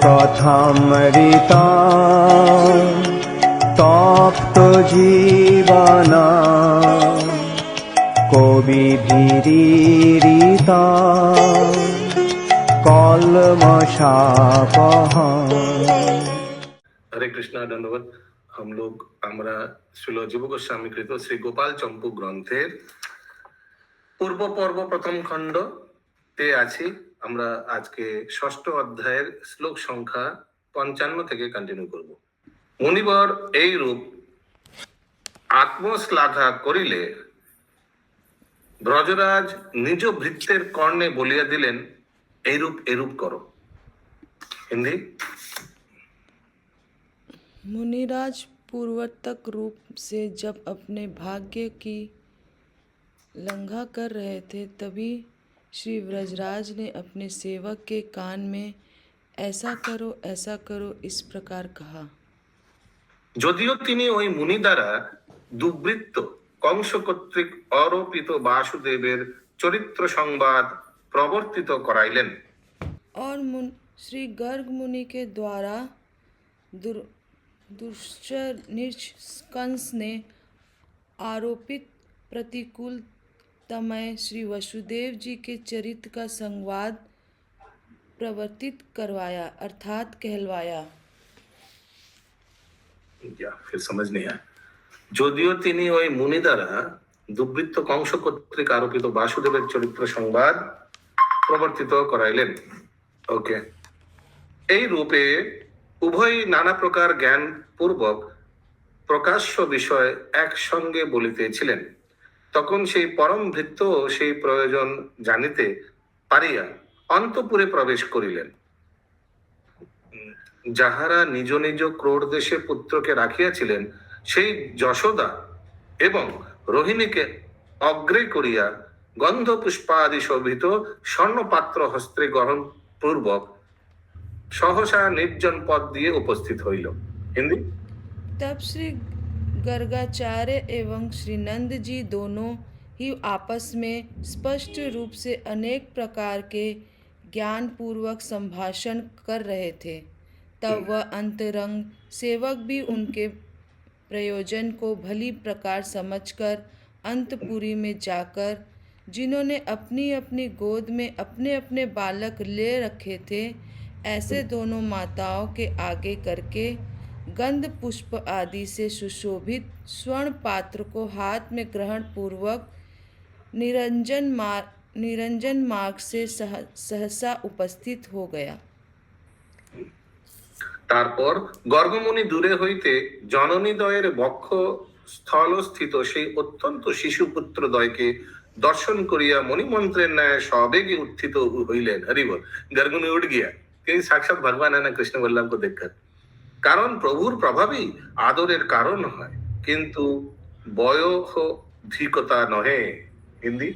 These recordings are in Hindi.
কথামৃতা তপ্ত জীবনা কবি ভীরিতা কলমশাপহা। हरे कृष्णा दंडवत। আমরা শ্রীল জীব গোস্বামী কৃত শ্রী গোপাল চম্পু গ্রন্থের পূর্ব পর্ব প্রথম খণ্ড তে আছি। আমরা আজকে ষষ্ঠ অধ্যায়ের শ্লোক সংখ্যা 55 থেকে কন্টিনিউ করব। মুনিবর এই রূপ আত্মশ্লাঘা করিলে ব্রজরাজ নিজ ভৃত্যের কর্ণে বলিয়া দিলেন, এইরূপ এরূপ করো। হিন্দি। मुनिराज पूर्वोत्तक रूप से जब अपने भाग्य की लंघा कर रहे थे, तभी श्री व्रजराज ने अपने सेवक के कान में ऐसा करो इस प्रकार कहा। যদিও তিনি ওই মুনি দ্বারা দুর্বৃত্ত কংস কর্তৃক আরোপিত বাসুদেবের চরিত্র সংবাদ প্রবর্তিত করাইলেন। और श्री गर्ग मुनि के द्वारा दुष्चर कंस ने आरोपित प्रतिकूलतमय श्री वसुदेव जी के चरित्र का संवाद प्रवर्तित करवाया अर्थात कहलवाया। फिर समझ नहीं आया। যদিও তিনি ওই মুনি দ্বারা দুর্বৃত্ত কংস কর্তৃক আরোপিত বাসুদেবের চরিত্র সংবাদ প্রবর্তিত করাইলেন। ওকে। এই রূপে উভয় নানা প্রকার জ্ঞান পূর্বক প্রকাশ্য বিষয় একসঙ্গে বলিতেছিলেন। তখন সেই পরম ভৃত্য সেই প্রয়োজন জানিতে পারিয়া অন্তঃপুরে প্রবেশ করিলেন। যাহারা নিজ নিজ ক্রোড় দেশে পুত্রকে রাখিয়াছিলেন, সেই যশোদা এবং রোহিণীকে অগ্রে করিয়া গন্ধ পুষ্পাদি শোভিত স্বর্ণপাত্র হস্তে গ্রহণ পূর্বক सहसा निर्जन पद दिए उपस्थित होइल। हिंदी। तब श्री गर्गाचार्य एवं श्री नंद जी दोनों ही आपस में स्पष्ट रूप से अनेक प्रकार के ज्ञान पूर्वक संभाषण कर रहे थे। तब वह अंतरंग सेवक भी उनके प्रयोजन को भली प्रकार समझकर अंतपुरी में जाकर, जिन्होंने अपनी अपनी गोद में अपने अपने बालक ले रखे थे, ऐसे दोनों माताओं के आगे करके गंध पुष्प आदि से सुशोभित स्वर्ण पात्र को हाथ में ग्रहण पूर्वक निरंजन मार्ग से सहसा उपस्थित हो गया। তারপর গর্গমুনি দূরে হইতে জননীদ্বয়ের বক্ষ স্থলস্থিত সেই অত্যন্ত শিশুপুত্রদ্বয়কে দর্শন করিয়া মণিমন্ত্রের ন্যায় সবেগে উত্থিত হইলেন। হরিবল। গর্গমুনি উঠ গিয়া, তিনি সাক্ষাৎ ভগবান है ना कृष्ण बलराम को देखकर। কারণ প্রভুর প্রভাবই আদরের কারণ হয়, কিন্তু বয়োধিকতা নহে। হিন্দি।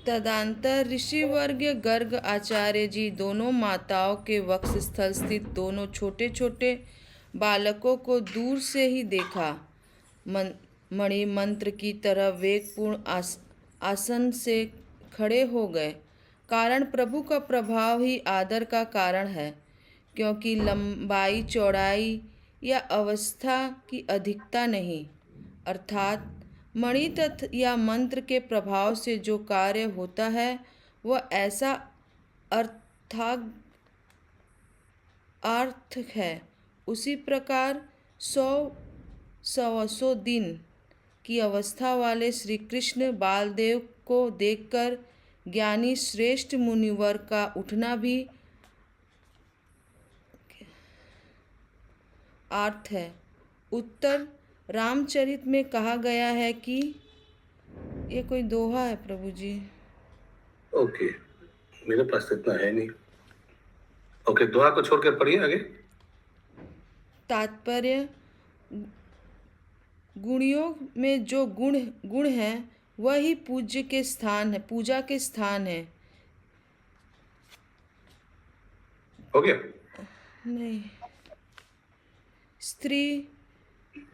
तदंतर ऋषि वर्ग गर्ग आचार्य जी दोनों माताओं के वक्षस्थल स्थित दोनों छोटे छोटे बालकों को दूर से ही देखा। मणि मंत्र की तरह वेगपूर्ण आसन से खड़े हो गए। कारण प्रभु का प्रभाव ही आदर का कारण है, क्योंकि लंबाई चौड़ाई या अवस्था की अधिकता नहीं, अर्थात मणि तत्व या मंत्र के प्रभाव से जो कार्य होता है वह ऐसा अर्थ है। उसी प्रकार 100 दिन की अवस्था वाले श्री कृष्ण बालदेव को देखकर ज्ञानी श्रेष्ठ मुनिवर का उठना भी अर्थ है। उत्तर रामचरित में कहा गया है कि ये कोई दोहा है प्रभु जी। ओके, मेरे पास इतना है नहीं। ओके, दोहा को छोड़कर पढ़िए आगे। तात्पर्य गुणियों में जो गुण है वही पूजा के स्थान है। हो गया? नहीं, स्त्री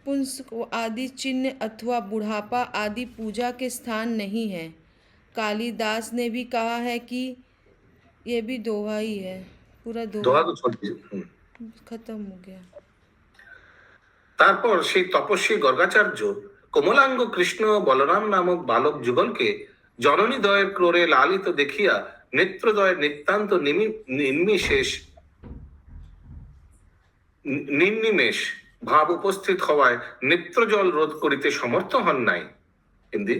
पुंस आदि चिन्ह अथवा बुढ़ापा आदि पूजा के स्थान नहीं है। कालिदास ने भी कहा है कि ये भी दोहा ही है। पूरा दोहा दोहा तो छोड़ दीजिए। खत्म हो गया। তারপর সেই তপস্বী গর্গাচার্য কোমলাঙ্গ কৃষ্ণ ও বলরাম নামক বালক যুগলকে জননী দয়ের ক্রোড়ে লালিত দেখিয়া নেত্রদয়ের নিতান্ত নির্নিমেষ ভাব উপস্থিত হওয়ায় নেত্রজল রোধ করিতে সমর্থ হন নাই। হিন্দি।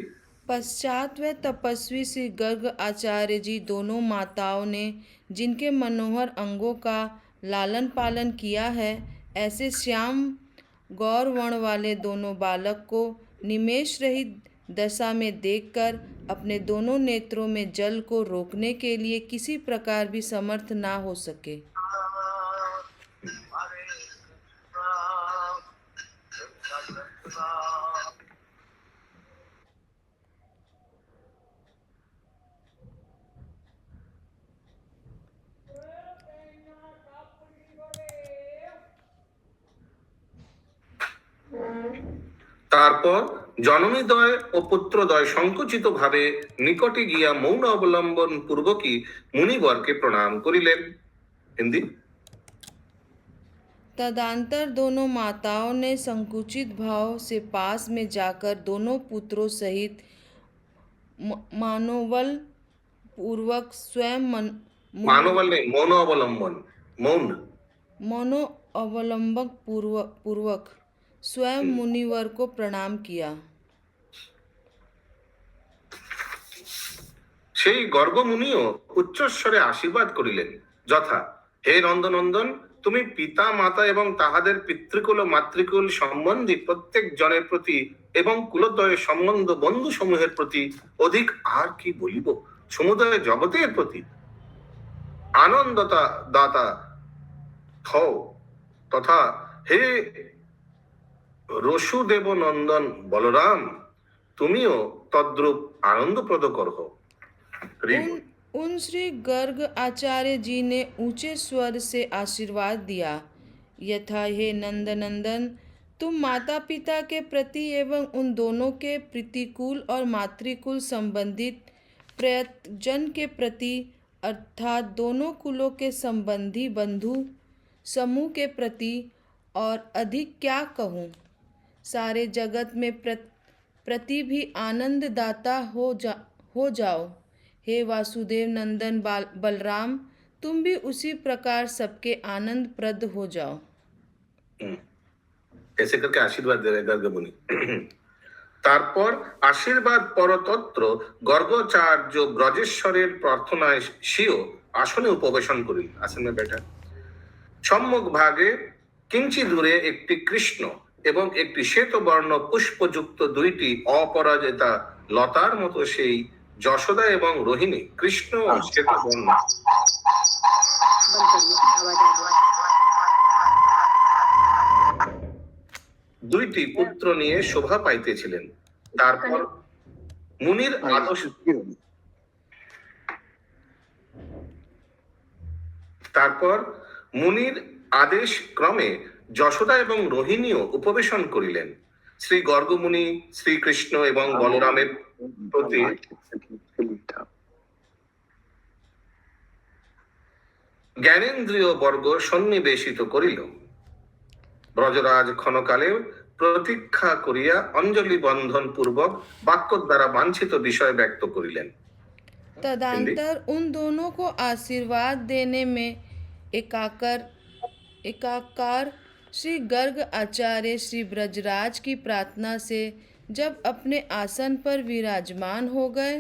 पश्चात वह तपस्वी श्री गर्ग आचार्य जी दोनों माताओं ने जिनके मनोहर अंगों का लालन पालन किया है, ऐसे श्याम गौर वर्ण वाले दोनों बालक को निमेष रहित दशा में देखकर अपने दोनों नेत्रों में जल को रोकने के लिए किसी प्रकार भी समर्थ ना हो सके। তারপর জননীদ্বয় ও পুত্রদ্বয় সংকুচিত ভাবে নিকটে গিয়া মৌন অবলম্বন পূর্বকই মুনিবরকে প্রণাম করিলেন। হিন্দি। तदंतर दोनों माताओं ने संकुचित भाव से पास में जाकर दोनों पुत्रों सहित मानोवल पूर्वक स्वयं मानवल नहीं, मौन अवलंबन, मौन मनो अवलंबक पूर्वक स्वयं मुनिवर को प्रणाम किया। সেই গর্গমুনিও উচ্চস্বরে আশীর্বাদ করিলেন, যথা: হে নন্দনন্দন, তুমি পিতা মাতা এবং তাহাদের পিতৃকুল ও মাতৃকুল সম্বন্ধী প্রত্যেক জনের প্রতি এবং কুলদ্বয়ের সম্বন্ধ বন্ধু সমূহের প্রতি অধিক আর কি বলিব, সমুদয় জগতের প্রতি আনন্দতা দাতা হও, তথা হে রসুদেব নন্দন বলরাম, তুমিও তদ্রূপ আনন্দপ্রদ করহ। उन श्री गर्ग आचार्य जी ने ऊंचे स्वर से आशीर्वाद दिया, यथा: हे नंदनंदन, तुम माता पिता के प्रति एवं उन दोनों के प्रतिकूल और मातृकुल संबंधित प्रयत्जन के प्रति, अर्थात दोनों कुलों के संबंधी बंधु समूह के प्रति, और अधिक क्या कहूँ, सारे जगत में प्रति भी आनंददाता हो जाओ। हे वासुदेव नंदन बलराम, तुम भी उसी प्रकार सबके आनंद प्रद हो जाओ। ऐसे करके आशीर्वाद दे रहे गर्गमुनि। তারপর আশীর্বাদ পরতত্র গর্গাচার্য ব্রজেশ্বরের প্রার্থনায় স্বীয় আসনে উপবেশন করিল। আসনে বেটা সম্মুখ ভাগে কিঞ্চি দূরে একটি কৃষ্ণ এবং একটি শ্বেতবর্ণ পুষ্পযুক্ত দুইটি অপরাজিতা লতার মতো সেই যশোদা এবং রোহিণী, কৃষ্ণ ও শ্বেতবর্ণ দুইটি পুত্র নিয়ে শোভা পাইতেছিলেন। তারপর মুনির আদেশ ক্রমে যশোদা এবং রোহিণীও উপবেশন করিলেন। শ্রী গর্গমুনি শ্রীকৃষ্ণ এবং বলরামের প্রতি জ্ঞানেন্দ্রিয় বর্গ সন্নিবেশিত করিল। ব্রজরাজ ক্ষণকালে প্রতীক্ষা করিয়া অঞ্জলি বন্ধন পূর্বক বাক্য দ্বারা বাঞ্ছিত বিষয় ব্যক্ত করিলেন। तदंतर उन दोनों को आशीर्वाद देने में एकाकार श्री गर्ग आचार्य श्री ब्रजराज की प्रार्थना से जब अपने आसन पर विराजमान हो गए,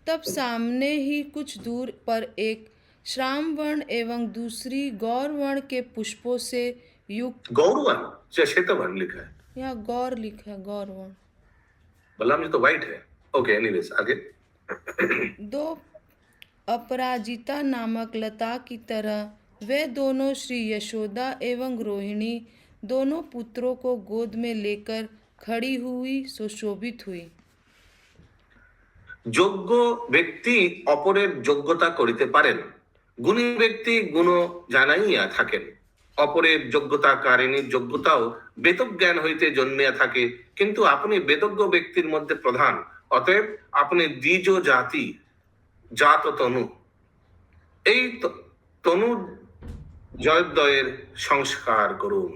तब सामने ही कुछ दूर पर एक श्याम वर्ण एवं दूसरी गौर वर्ण के पुष्पों से युक्त, गौरवर्ण या श्वेतवर्ण लिखा है, यहाँ गौर लिखा है, गौर वर्ण। बलराम जी तो व्हाइट है। ओके, एनीवेज आगे। दो अपराजिता नामक लता की तरह वे दोनों श्री यशोदा एवं रोहिणी दोनों पुत्रों को गोद में लेकर खड़ी हुई सुशोभित हुई। যোগ্য ব্যক্তি অপরের যোগ্যতা করিতে পারেন, গুণী ব্যক্তি গুণ জানাইয়া থাকেন। অপরের যোগ্যতাকারিণীর যোগ্যতাও বেদজ্ঞান হইতে জন্মিয়া থাকে, কিন্তু আপনি বেদজ্ঞ ব্যক্তির মধ্যে প্রধান, অতএব আপনি দ্বিজ জাতি জাত তনু। এই তনু जयोदয়ের संस्कार करूं।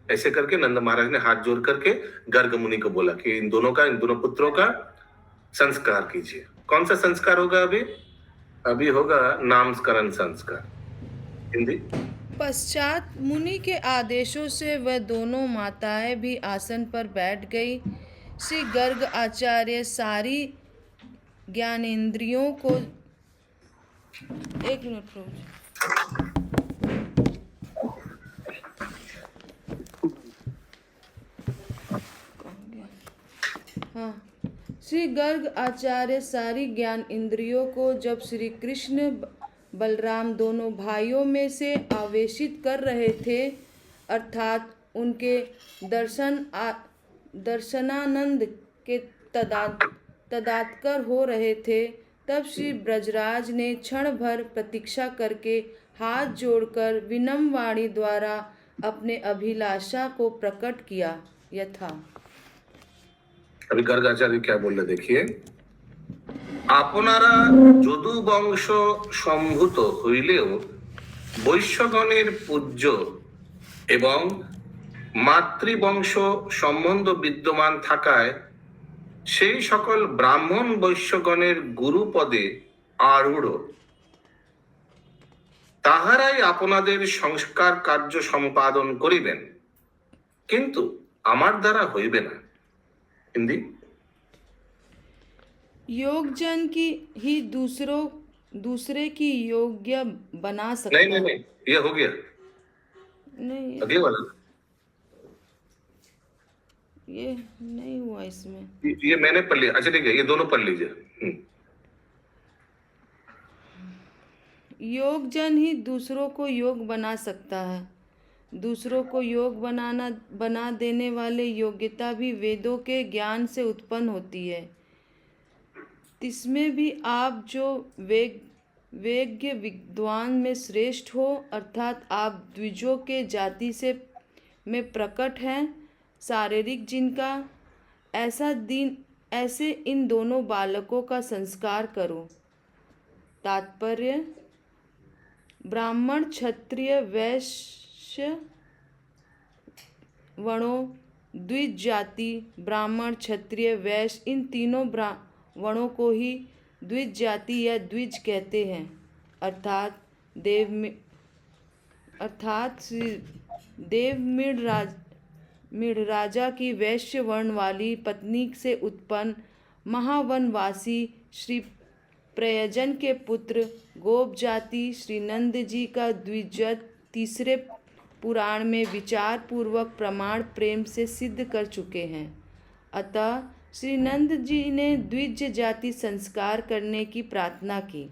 ऐसे करके नंद महाराज ने हाथ जोड़ करके गर्ग मुनि को बोला कि इन दोनों पुत्रों का संस्कार कीजिए। कौन सा संस्कार होगा अभी? अभी होगा नामकरण संस्कार। हिंदी। पश्चात मुनि के आदेशों से वह दोनों माताएं भी आसन पर बैठ गई। श्री गर्ग आचार्य सारी ज्ञानेंद्रियों को एक मिनट रुक। हाँ, श्री गर्ग आचार्य सारी ज्ञान इंद्रियों को जब श्री कृष्ण बलराम दोनों भाइयों में से आवेशित कर रहे थे, अर्थात उनके दर्शनानंद के तदात्कर हो रहे थे, तब श्री ब्रजराज ने क्षण भर प्रतीक्षा करके हाथ जोड़कर विनम्र वाणी द्वारा अपने अभिलाषा को प्रकट किया। यथा अभी गर्गाचार्य क्या बोल रहे देखिए। আপনারা যদু বংশ সম্ভূত হইলেও বৈশ্যগণের পূজ্য এবং মাতৃবংশ সম্বন্ধ বিদ্যমান থাকায় সেই সকল ব্রাহ্মণ বৈশ্যগণের গুরুপদে আরূঢ়, তাহারাই আপনাদের সংস্কার কার্য সম্পাদন করিবেন, কিন্তু আমার দ্বারা হইবে না। हिंदी। योगजन की ही दूसरे की योग्य बना सकता नहीं नहीं नहीं, ये हो गया नहीं, अगले वाला। ये नहीं हुआ इसमें। ये मैंने पढ़ लिया। अच्छा ठीक है, ये दोनों पढ़ लीजिए। योगजन ही दूसरों को योग बना सकता है। दूसरों को योग बना देने वाले योग्यता भी वेदों के ज्ञान से उत्पन्न होती है। इसमें भी आप जो वेज्ञ विद्वान में श्रेष्ठ हो, अर्थात आप द्विजों के जाति से में प्रकट हैं, शारीरिक जिनका, ऐसे इन दोनों बालकों का संस्कार करो। तात्पर्य: ब्राह्मण, क्षत्रिय, वैश्य वर्णों, द्विज जाति, ब्राह्मण, क्षत्रिय, वैश्य, इन तीनों वर्णों को ही द्विज जाति या द्विज कहते हैं। अर्थात देवमीढ़ राजा की वैश्य वर्ण वाली पत्नी से उत्पन्न महावनवासी श्री प्रयजन के पुत्र गोप जाति श्री नंद जी का द्विजत तीसरे पुराण में विचार पूर्वक प्रमाण प्रेम से सिद्ध कर चुके हैं। अतः श्री नंद जी ने द्विज जाति संस्कार करने की प्रार्थना की।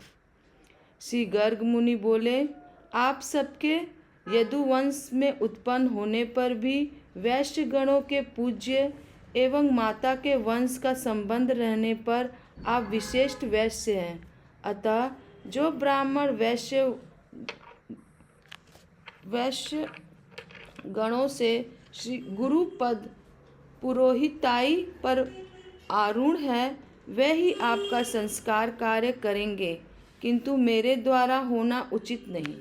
श्री गर्ग मुनि बोले, आप सबके यदुवंश में उत्पन्न होने पर भी वैश्य गणों के पूज्य एवं माता के वंश का संबंध रहने पर आप विशिष्ट वैश्य हैं। अतः जो ब्राह्मण वैश्य गणों से श्री गुरु पद पुरोहिताई पर आरूढ़ है, वे ही आपका संस्कार कार्य करेंगे, किंतु मेरे द्वारा होना उचित नहीं।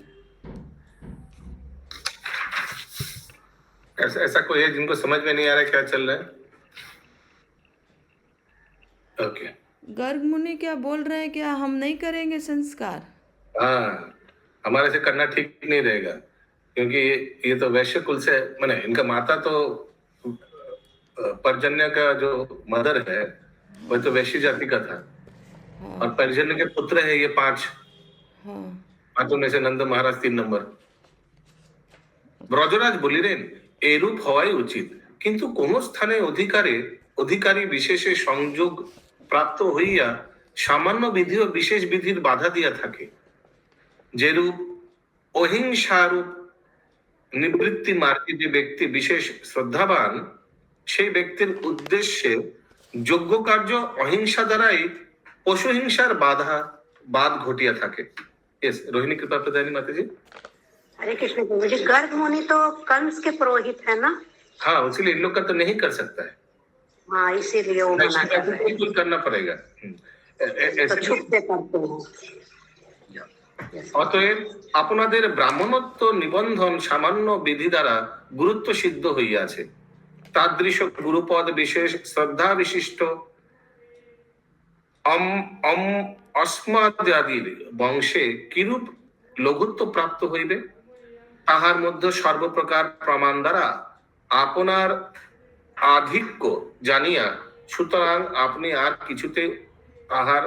ऐसा कोई है जिनको समझ में नहीं आ रहा क्या चल रहा है? ओके। गर्ग मुनि क्या बोल रहे हैं? क्या हम नहीं करेंगे संस्कार? हाँ, हमारे से करना ठीक नहीं रहेगा, क्योंकि ये तो वैश्य कुल से, माने इनका माता तो पर्जन्य का जो मदर है वह तो वैश्य जाति का था। हाँ। और पर्जन्य के पुत्र है ये 5। हाँ। पांचों में से नंद महाराज 3 नंबर। ब्रजराज বলিলেন, এরূপ হওয়াই উচিত, কিন্তু কোন স্থানে অধিকারী বিশেষে সংযোগ প্রাপ্ত হইয়া সামান্য বিধি ও বিশেষ বিধির বাধা দিয়া থাকে, যেরূপ অহিংসারূপ নিবৃত্তি মার্গে যে ব্যক্তি বিশেষ শ্রদ্ধাবান, সেই ব্যক্তির উদ্দেশ্যে যোগ্য কার্য অহিংসা দ্বারাই পশুহিংসার বাদ ঘটিয়া থাকে। यस, रोहिणी कृपा प्रदानी माता जी। हरे कृष्ण प्रभु जी। गर्ग मुनि तो कंस के पुरोहित है ना? हाँ, इसलिए इन लोग का तो नहीं कर सकता है। हाँ, इसीलिए वो मना कर रहे हैं। कुछ करना पड़ेगा। तो छुप के करते हैं। অতএব আপনাদের ব্রাহ্মণত্ব নিবন্ধন সামান্য বিধি দ্বারা গুরুত্ব সিদ্ধ হইয়াছে। তাদৃশ গুরুপদ বিশেষ শ্রদ্ধা বিশিষ্ট অস্মাদাদির বংশে কিরূপ লঘুত্ব প্রাপ্ত হইবে, তাহার মধ্যে সর্বপ্রকার প্রমাণ দ্বারা আপনার আধিক্য জানিয়া, সুতরাং আপনি আর কিছুতে তাহার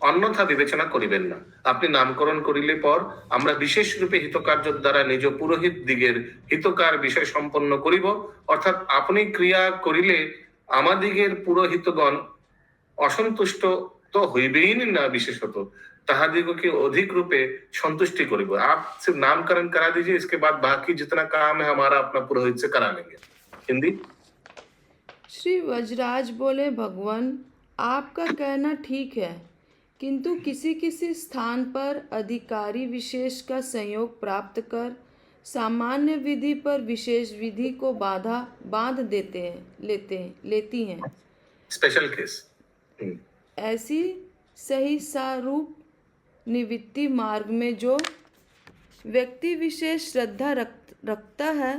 অন্যথা বিবেচনা করিবেন না। আপনি নামকরণ করিলে পর আমরা বিশেষ রূপে হিতকার্যের দ্বারা নিজ পুরোহিত দিগের হিতকার বিষয় সম্পন্ন করিব, অর্থাৎ আপনি ক্রিয়া করিলে আমাদিগের পুরোহিতগণ অসন্তুষ্ট তো হইবেই না, বিশেষত তাहादिगों अधिक रूपे संतुष्टि करिब। आप सिर्फ नामकरण करा दीजिए, इसके बाद बाकी जितना काम है हमारा अपना पुरोहित से करा लेंगे। हिंदी। श्री वज्रराज बोले, भगवान आपका कहना ठीक है, किंतु किसी किसी स्थान पर अधिकारी विशेष का संयोग प्राप्त कर सामान्य विधि पर विशेष विधि को बांध देते हैं, लेती हैं। Special case. ऐसी सही सारूप निवृत्ति मार्ग में जो व्यक्ति विशेष श्रद्धा रखता है,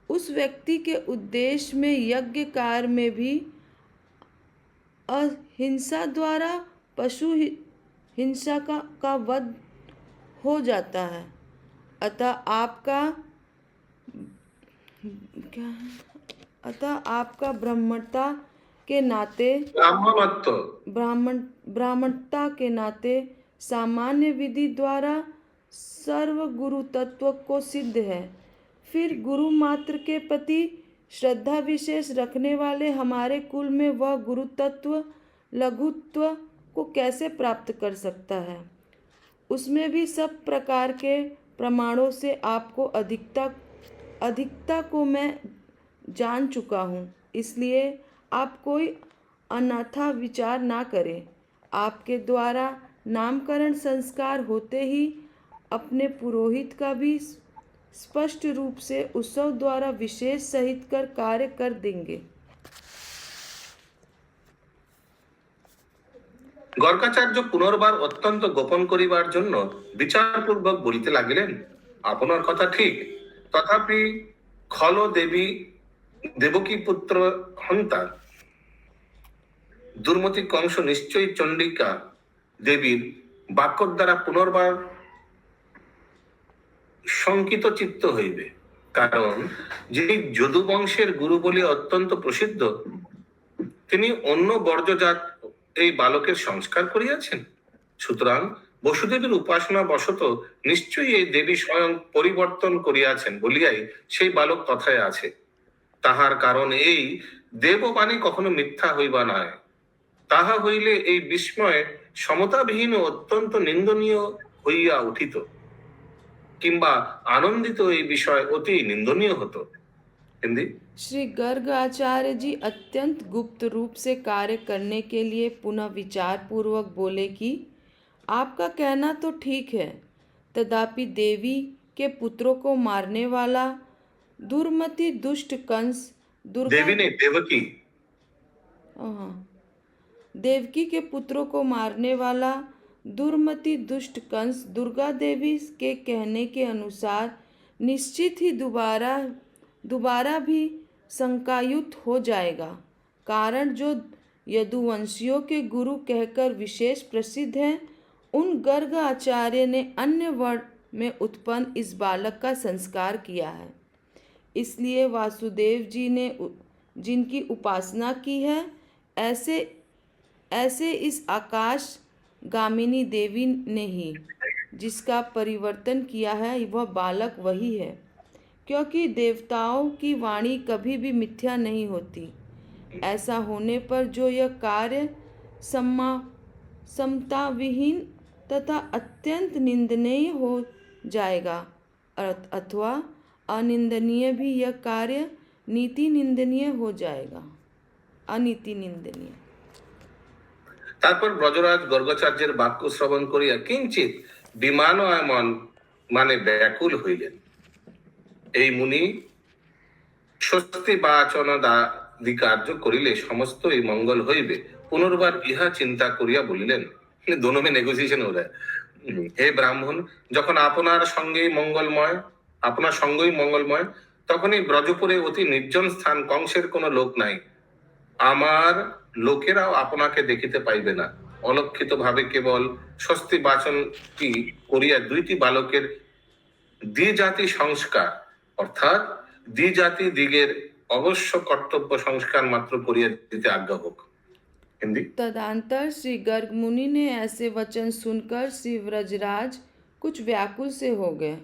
उस व्यक्ति के उद्देश्य में यज्ञ कार्य में भी अहिंसा द्वारा पशु हिंसा का वध हो जाता है। अतः आपका ब्राह्मणता के नाते ब्राह्मणता के नाते सामान्य विधि द्वारा सर्व गुरु तत्व को सिद्ध है। फिर गुरु मात्र के प्रति श्रद्धा विशेष रखने वाले हमारे कुल में वह गुरु तत्व लघुत्व को कैसे प्राप्त कर सकता है? उसमें भी सब प्रकार के प्रमाणों से आपको अधिकता को मैं जान चुका हूँ, इसलिए आप कोई अन्यथा विचार ना करें। आपके द्वारा नामकरण संस्कार होते ही अपने पुरोहित का भी स्पष्ट रूप से उत्सव द्वारा विशेष सहित कर कार्य कर देंगे। গর্গাচার্য পুনর্বার অত্যন্ত গোপন করিবার জন্য বিচারপূর্বক বলিতে লাগিলেন, আপনার কথা ঠিক, তথাপি খল দেবকী পুত্র হন্তা দুর্মতি কংস নিশ্চয়ই চণ্ডিকা দেবীর বাক্যর দ্বারা পুনর্বার শঙ্কিত চিত্ত হইবে, কারণ যিনি যদু বংশের গুরু বলে অত্যন্ত প্রসিদ্ধ, তিনি অন্য বর্জ্যজাত এই বালকের সংস্কার করিয়াছেন। সুতরাং বসুদেবের উপাসনা বশত নিশ্চয়ই এই দেবী স্বয়ং পরিবর্তন করিয়াছেন বলিয়াই সেই বালক তথায় আছে। তাহার কারণ এই, দেববাণী কখনো মিথ্যা হইবা নয়, তাহা হইলে এই বিস্ময় সমতাবিহীন ও অত্যন্ত নিন্দনীয় হইয়া উঠিত, কিংবা আনন্দিত এই বিষয় অতি নিন্দনীয় হতো। हिंदी। श्री गर्ग आचार्य जी अत्यंत गुप्त रूप से कार्य करने के लिए पुनः विचार पूर्वक बोले कि आपका कहना तो ठीक है, तथापि देवी के पुत्रों को मारने वाला दुर्मति दुष्ट कंस देवी ने देवकी देवकी के पुत्रों को मारने वाला दुर्मति दुष्ट कंस दुर्गा देवी के कहने के अनुसार निश्चित ही दोबारा भी शंकायुक्त हो जाएगा। कारण जो यदुवंशियों के गुरु कहकर विशेष प्रसिद्ध हैं, उन गर्ग आचार्य ने अन्य वर्ण में उत्पन्न इस बालक का संस्कार किया है। इसलिए वासुदेव जी ने जिनकी उपासना की है, ऐसे इस आकाश गामिनी देवी ने ही जिसका परिवर्तन किया है, वह बालक वही है, क्योंकि देवताओं की वाणी कभी भी मिथ्या नहीं होती। ऐसा होने पर जो यह कार्य समता विहीन तथा अत्यंत निंदनीय हो जाएगा, अथवा अनिंदनीय भी यह कार्य नीति निंदनीय हो जाएगा, अनीति निंदनीय। তারপর ব্রজরাজ গর্গাচার্যের বাক্য শ্রবণ করিয়া কিঞ্চিত বিমানয়মন মানে ব্যাকুল হইলেন। এই মুনি স্বস্তি বাচনাদি কার্য করিলে সমস্ত এই মঙ্গল হইবে। পুনর্বার ইহা চিন্তা করিয়া বলিলেন, दोनों में नेगोशिएशन हो रहा है। হে ব্রাহ্মণ, যখন আপনার সঙ্গই মঙ্গলময়, তখনই ব্রজপুরে অতি নির্জন স্থান কংসের কোনো লোক নাই। আমার লোকেরাও আপনাকে দেখিতে পাইবে না। অলক্ষিত ভাবে কেবল স্বস্তি বাচনটি করিয়া দুইটি বালকের দ্বিজাতি সংস্কার, অর্থাৎ দ্বিজাতি দিগের অবশ্য কর্তব্য সংস্কার মাত্র করিয়া দিতে আজ্ঞা হোক। हिंदी। तदंतर श्री गर्ग मुनि ने ऐसे वचन सुनकर श्री व्रजराज कुछ व्याकुल से हो गए।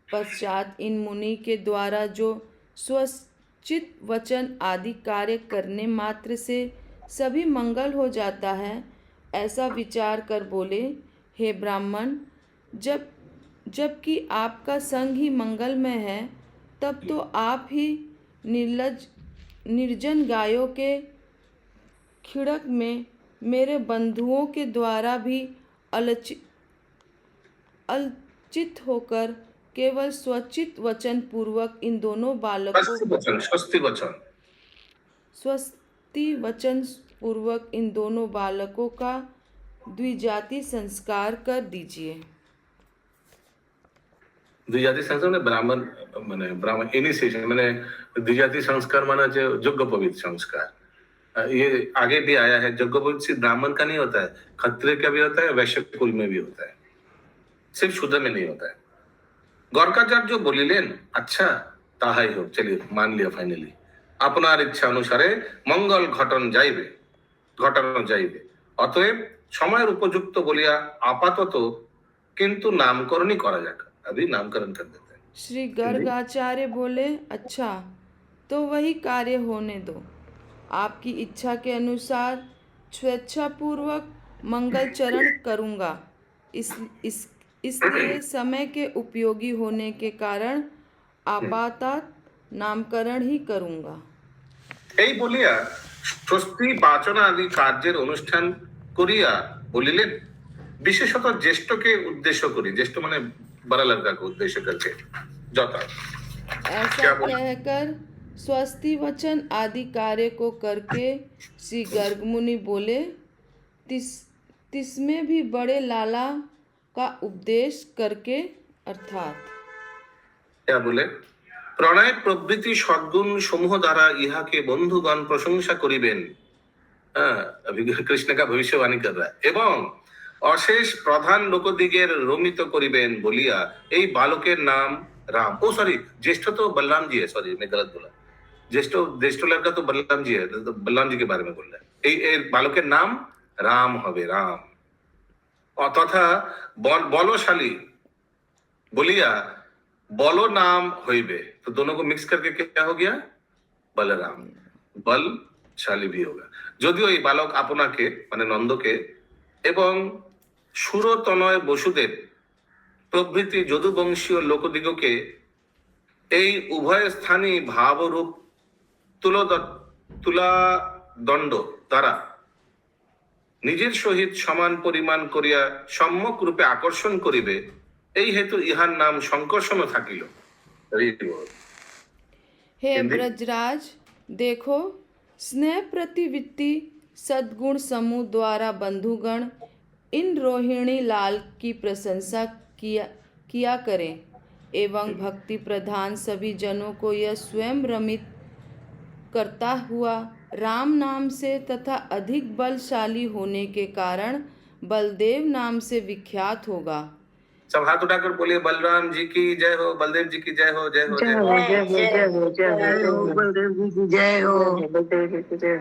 पश्चात इन मुनि के द्वारा जो स्वचित वचन आदि कार्य करने मात्र से सभी मंगल हो जाता है, ऐसा विचार कर बोले, हे ब्राह्मण, जबकि आपका संग ही मंगलमय है, तब तो आप ही निर्जन गायों के खिड़क में मेरे बंधुओं के द्वारा भी अलचित होकर केवल स्वचित वचन पूर्वक इन दोनों बालकों स्वस्ति वचन पूर्वक इन दोनों बालकों का द्विजाति संस्कार कर दीजिए। द्विजाति संस्कार মানে ব্রাহ্মণ ইনিশিয়েশন, মানে द्विजाति संस्कार माना जो यज्ञोपवीत संस्कार। ये आगे भी आया है। यज्ञोपवीत सिर्फ ब्राह्मण का नहीं होता है, क्षत्रिय का भी होता है, वैश्य कुल में भी होता है, सिर्फ शूद्र में नहीं होता है। গর্গাচার্য বলিলেন, আচ্ছা তাহাই হোক, চলিয়ে মান লিয়া ফাইনালি। আপনার ইচ্ছা অনুসারে মঙ্গল ঘটানো যাইবে। অতএব সময়ের উপযুক্ত বলিয়া আপাতত কিন্তু নামকরণই করা যাক। अभी नामकरण कर देते हैं। श्री गर्गाचार्य बोले, अच्छा तो वही कार्य होने दो। आपकी इच्छा के अनुसार स्वेच्छापूर्वक मंगल चरण करूँगा। इसलिए समय के उपयोगी होने के कारण आपातत नामकरण ही करूँगा। এই বলিয়া স্বস্তি বাচন আদি কার্যের অনুষ্ঠান করিয়া বলিলেন, বিশেষত জ্যেষ্ঠকে উদ্দেশ্য করি। জ্যেষ্ঠ মানে बड़ा लड़का को उद्देश्य करके जाता। ऐसा कहकर स्वस्ति वचन आदि कार्य को करके श्री गर्ग मुनि बोले, तिसमें भी बड़े लाला का उपदेश करके, अर्थात क्या बोले, प्रणय प्रवृत्ति सद्गुण समूह द्वारा इहा के बंधुगण प्रशंसा करिबेन। अभी कृष्ण का भविष्यवाणी कर रहा है। एवं অশেষ প্রধান লোকদিগের রমিত করিবেন বলিয়া এই বালকের নাম राम, ओ सॉरी ज्येष्ठ तो बलराम जी है, सॉरी मैं गलत बोला, ज्येष्ठ लड़का तो बलराम जी है, तो बलराम जी के बारे में बोल रहा है। এই বালকের নাম राम হবে, राम। তথা বলশালী বলিয়া বল नाम হইবে, तो दोनों को मिक्स करके क्या हो गया, बलराम, बलशाली भी होगा। যদিও এই বালক আপনাকে মানে নন্দকে এবং সুরতনয় বসুদেব প্রভৃতি যদুবংশীয় লোকদিগকে এই উভয় স্থানই ভাবরূপ তুলাদণ্ড দ্বারা নিজের সহিত সমান পরিমাণ করিয়া সম্যক রূপে আকর্ষণ করিবে, এই হেতু ইহার নাম সংকর্ষণ থাকিল। हे ब्रजराज, देखो स्नेह प्रतिवृत्ति सद्गुण समूह द्वारा बंधुगण इन रोहिणी लाल की प्रशंसा किया करें एवं भक्ति प्रधान सभी जनों को यह स्वयं रमित करता हुआ राम नाम से तथा अधिक बलशाली होने के कारण बलदेव नाम से विख्यात होगा। सब हाथ उठाकर बोलिए, बलराम जी की जय हो, बलदेव जी की जय हो, जय हो, जय हो, बलदेव जी की जय हो, बलदेव जी की जय।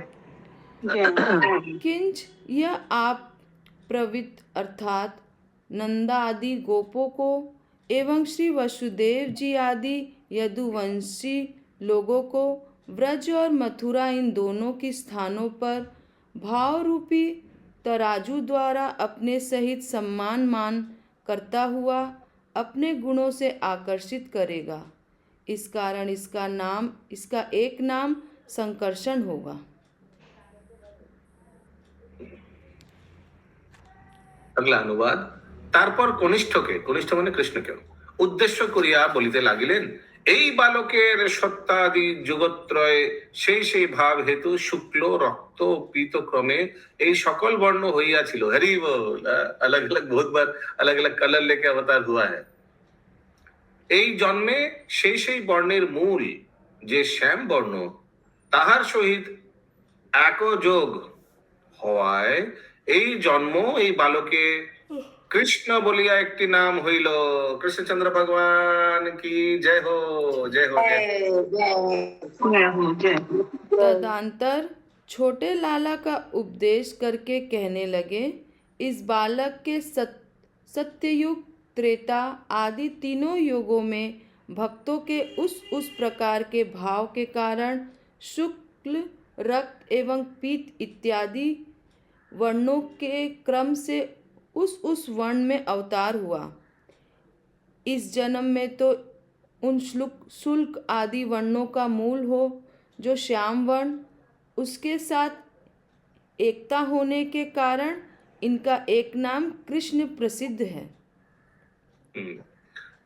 किंच यह आप प्रवृत्त अर्थात नंदा आदि गोपों को एवं श्री वसुदेव जी आदि यदुवंशी लोगों को व्रज और मथुरा इन दोनों की स्थानों पर भाव रूपी तराजू द्वारा अपने सहित सम्मान मान करता हुआ अपने गुणों से आकर्षित करेगा। इस कारण इसका एक नाम संकर्षण होगा। अगला अनुवाद। तारपर कनिष्ठके, कनिष्ठ माने कृष्णके उद्देश्य करिया बलिते लागिलेन, এই বালকের সত্যাদি যুগত্রয় সেই ভাব হেতু শুক্ল রক্ত পীত ক্রমে এই সকল বর্ণ হইয়াছিল। হরি বল। अलग अलग बहुत बार अलग अलग कलर लेके अवतार हुआ है। এই জন্মে সেই বর্ণের মূল যে শ্যাম বর্ণ তাহার সহিত একযোগ হওয়ায় এই জন্ম এই বালকে কৃষ্ণ বলিয়া একটি নাম হইল। কৃষ্ণচন্দ্র ভগবান কি জয় হো, জয় হো, জয় হো। तदंतर छोटे लाला का उपदेश करके कहने लगे, इस बालक के सत्ययुग त्रेता आदि तीनों युगों में भक्तों के उस प्रकार के भाव के कारण शुक्ल रक्त एवं पीत इत्यादि वर्णों के क्रम से उस वर्ण में अवतार हुआ। इस जन्म में तो उन शुल्क आदि वर्णों का मूल हो जो श्याम वर्ण, उसके साथ एकता होने के कारण इनका एक नाम कृष्ण प्रसिद्ध है।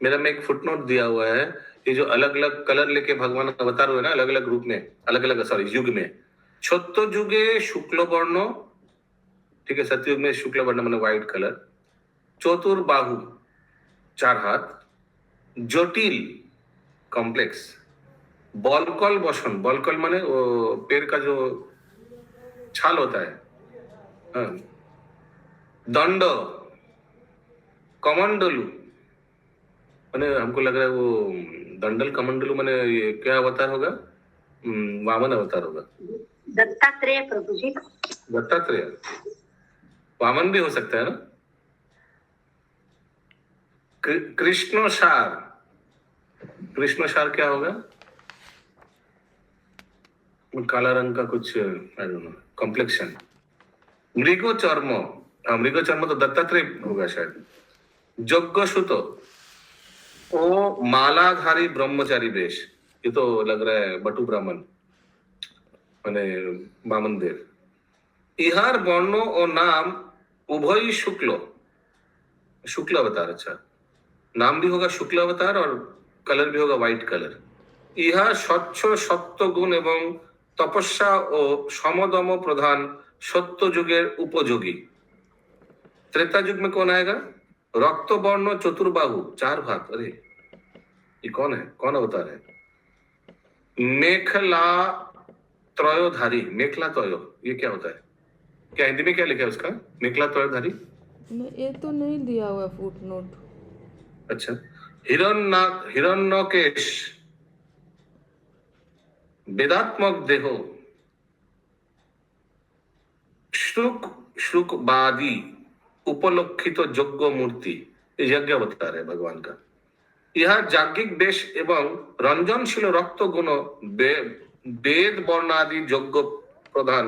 मेरा में एक फुटनोट दिया हुआ है, ये जो अलग अलग कलर लेके भगवान अवतार हुए ना, अलग अलग रूप में, अलग अलग युग में। सत्य युगे शुक्ल वर्ण, ठीक है, सतयुग में शुक्ल वर्ण माने व्हाइट कलर, चतुर्बाहु 4 हाथ, जटिल कॉम्प्लेक्स, बलकल बसन, बलकल माने वो पेड़ का जो छाल होता है, हाँ, दंड, कमंडलू, माने हमको लग रहा है वो दंडल कमंडलू माने ये क्या अवतार होगा? वामन अवतार होगा। दत्तात्रेय प्रभु जी। दत्तात्रेय वामन भी हो सकता है ना। कृष्णसार, कृष्णसार क्या होगा? काला रंग का कुछ आई डोंट नो, कॉम्प्लेक्शन। मृगो चर्म, मृगो चर्म तो दत्तात्रेय होगा शायद। यज्ञसुत, ओ मालाधारी ब्रह्मचारी वेश, ये तो लग रहा है बटू ब्राह्मण माने वामन देव। इहार वर्ण और नाम उभय शुक्ल, शुक्ल अवतार, अच्छा नाम भी होगा शुक्ल अवतार और कलर भी होगा व्हाइट कलर। इहा स्वच्छ सत्य गुण एवं तपस्या और समदम प्रधान सत्य युगेर उपयोगी। त्रेता युग में कौन आएगा? रक्त वर्ण चतुर्बाहु 4 हाथ। अरे ये कौन है, कौन अवतार है? मेखला त्रयोधारी, मेखला त्रयो, ये क्या होता है? क्या हिंदी में क्या लिखा है उसका? मेखला त्रयोधारी, ये तो नहीं दिया हुआ फुट नोट। अच्छा। हिरण्यकेश, वेदात्मक देहो, श्रुकबादी उपलक्षित यज्ञ मूर्ति, यज्ञ अवतार है भगवान का। यह जाज्ञिक वेश एवं रंजनशील रक्त गुण वेद वर्ण आदि यज्ञ प्रधान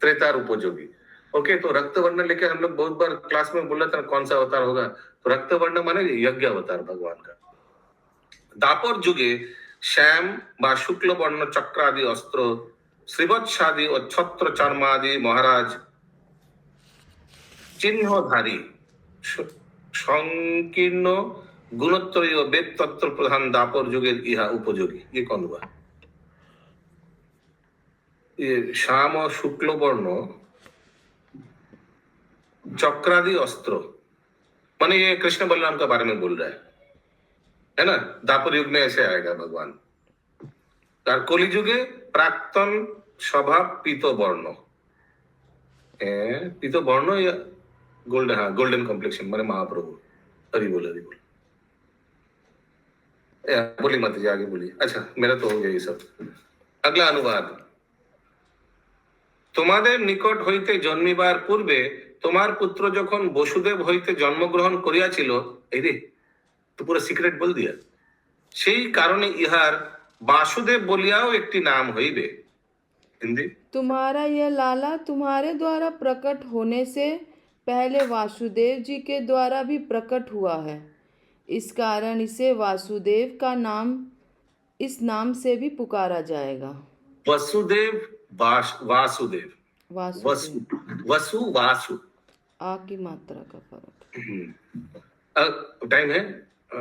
त्रेतार उपयोगी। ओके, तो रक्त वर्ण लेके हम लोग बहुत बार क्लास में बोला था कौन सा अवतार होगा, तो रक्त वर्ण माने यज्ञ अवतार भगवान का। दापर युगे श्याम बा शुक्ल वर्ण चक्र आदि अस्त्र, श्रीवत्सादि और छत्र चर्मादि महाराज चिन्हधारी संकीर्ण गुणोत्तरीय वेद तत्व प्रधान दापर युगे इहा उपयोगी। ये कौन हुआ? ये श्याम और शुक्ल वर्ण चक्रादि अस्त्र, माने ये कृष्ण बलराम का बारे में बोल रहा है ना। दापर युग में ऐसे आएगा भगवान। और कलि युगे प्राक्तन स्वभाव पीतो वर्ण, पीतो वर्ण या गोल्डन, हाँ गोल्डन कॉम्प्लेक्शन माने महाप्रभु। हरि बोल, हरि बोल। बोली मत जी, आगे बोलिए। अच्छा, मेरा तो हो गया ये सब। अगला अनुवाद। তোমাদের নিকট হইতে জন্মিবার পূর্বে তোমার পুত্র যখন বসুদেব হইতে জন্মগ্রহণ করিয়াছিল, এই রে তো পুরো সিক্রেট বল দিয়া, সেই কারণে ইহার বাসুদেব বলিয়াও একটি নাম হইবে। हिंदी। तुम्हारा यह लाला तुम्हारे द्वारा प्रकट होने से पहले वासुदेव जी के द्वारा भी प्रकट हुआ है, इस कारण इसे वासुदेव का नाम, इस नाम से भी पुकारा जाएगा। वसुदेव, वासुदेव, वसु, वसु, वासु, आ की मात्रा का फर्क। टाइम है,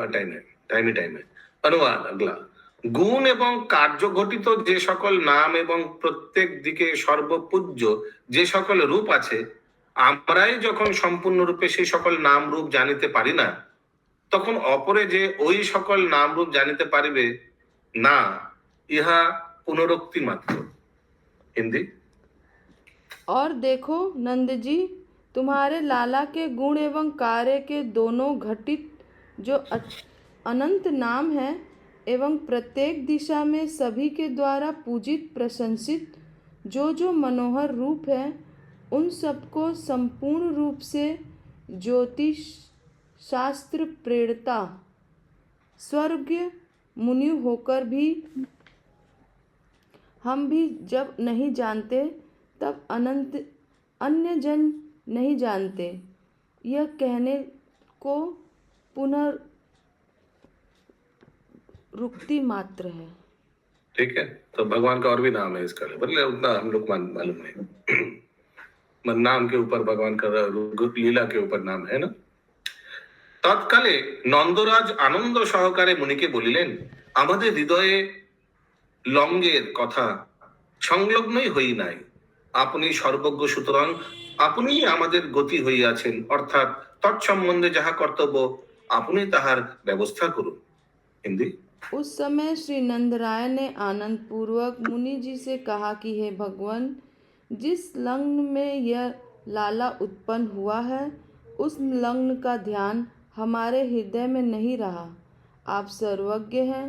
टाइम है, टाइम ही टाइम है। अनुवाद। अगला। গুণ এবং কার্য ঘটিত যে সকল নাম এবং প্রত্যেক দিকে সর্বপূজ্য যে সকল রূপ আছে, আমরাই যখন সম্পূর্ণরূপে সেই সকল নাম রূপ জানিতে পারি না, তখন অপরে যে ওই সকল নাম রূপ জানিতে পারিবে না, ইহা পুনরুক্তি মাত্র। হিন্দি। और देखो नंद जी, तुम्हारे लाला के गुण एवं कार्य के दोनों घटित जो अनंत नाम है एवं प्रत्येक दिशा में सभी के द्वारा पूजित प्रशंसित जो मनोहर रूप है, उन सबको संपूर्ण रूप से ज्योतिष शास्त्र प्रेरणता स्वर्ग मुनि होकर भी हम भी जब नहीं जानते तब अनंत अन्य जन नहीं जानते, यह कहने को पुनरुक्ति मात्र है। ठीक है, तो भगवान का और भी नाम है इसका, बदले उतना हम लोग मालूम नहीं। नाम के ऊपर भगवान का लीला के ऊपर नाम है ना। তৎকালে নন্দরাজ আনন্দ সহকারে মুনিকে বলিলেন, আমাদের হৃদয়ে লঙ্গের কথা সংলগ্নই হই নাই। আপনি সর্বজ্ঞ, সুতরাং আপনি আমাদের গতি হইয়াছেন, অর্থাৎ তৎসম্বন্ধে যাহা কর্তব্য আপনি তাহার ব্যবস্থা করুন। হিন্দি। उस समय श्री नंदराय ने आनंद पूर्वक मुनि जी से कहा कि हे भगवान, जिस लग्न में यह लाला उत्पन्न हुआ है, उस लग्न का ध्यान हमारे हृदय में नहीं रहा। आप सर्वज्ञ हैं,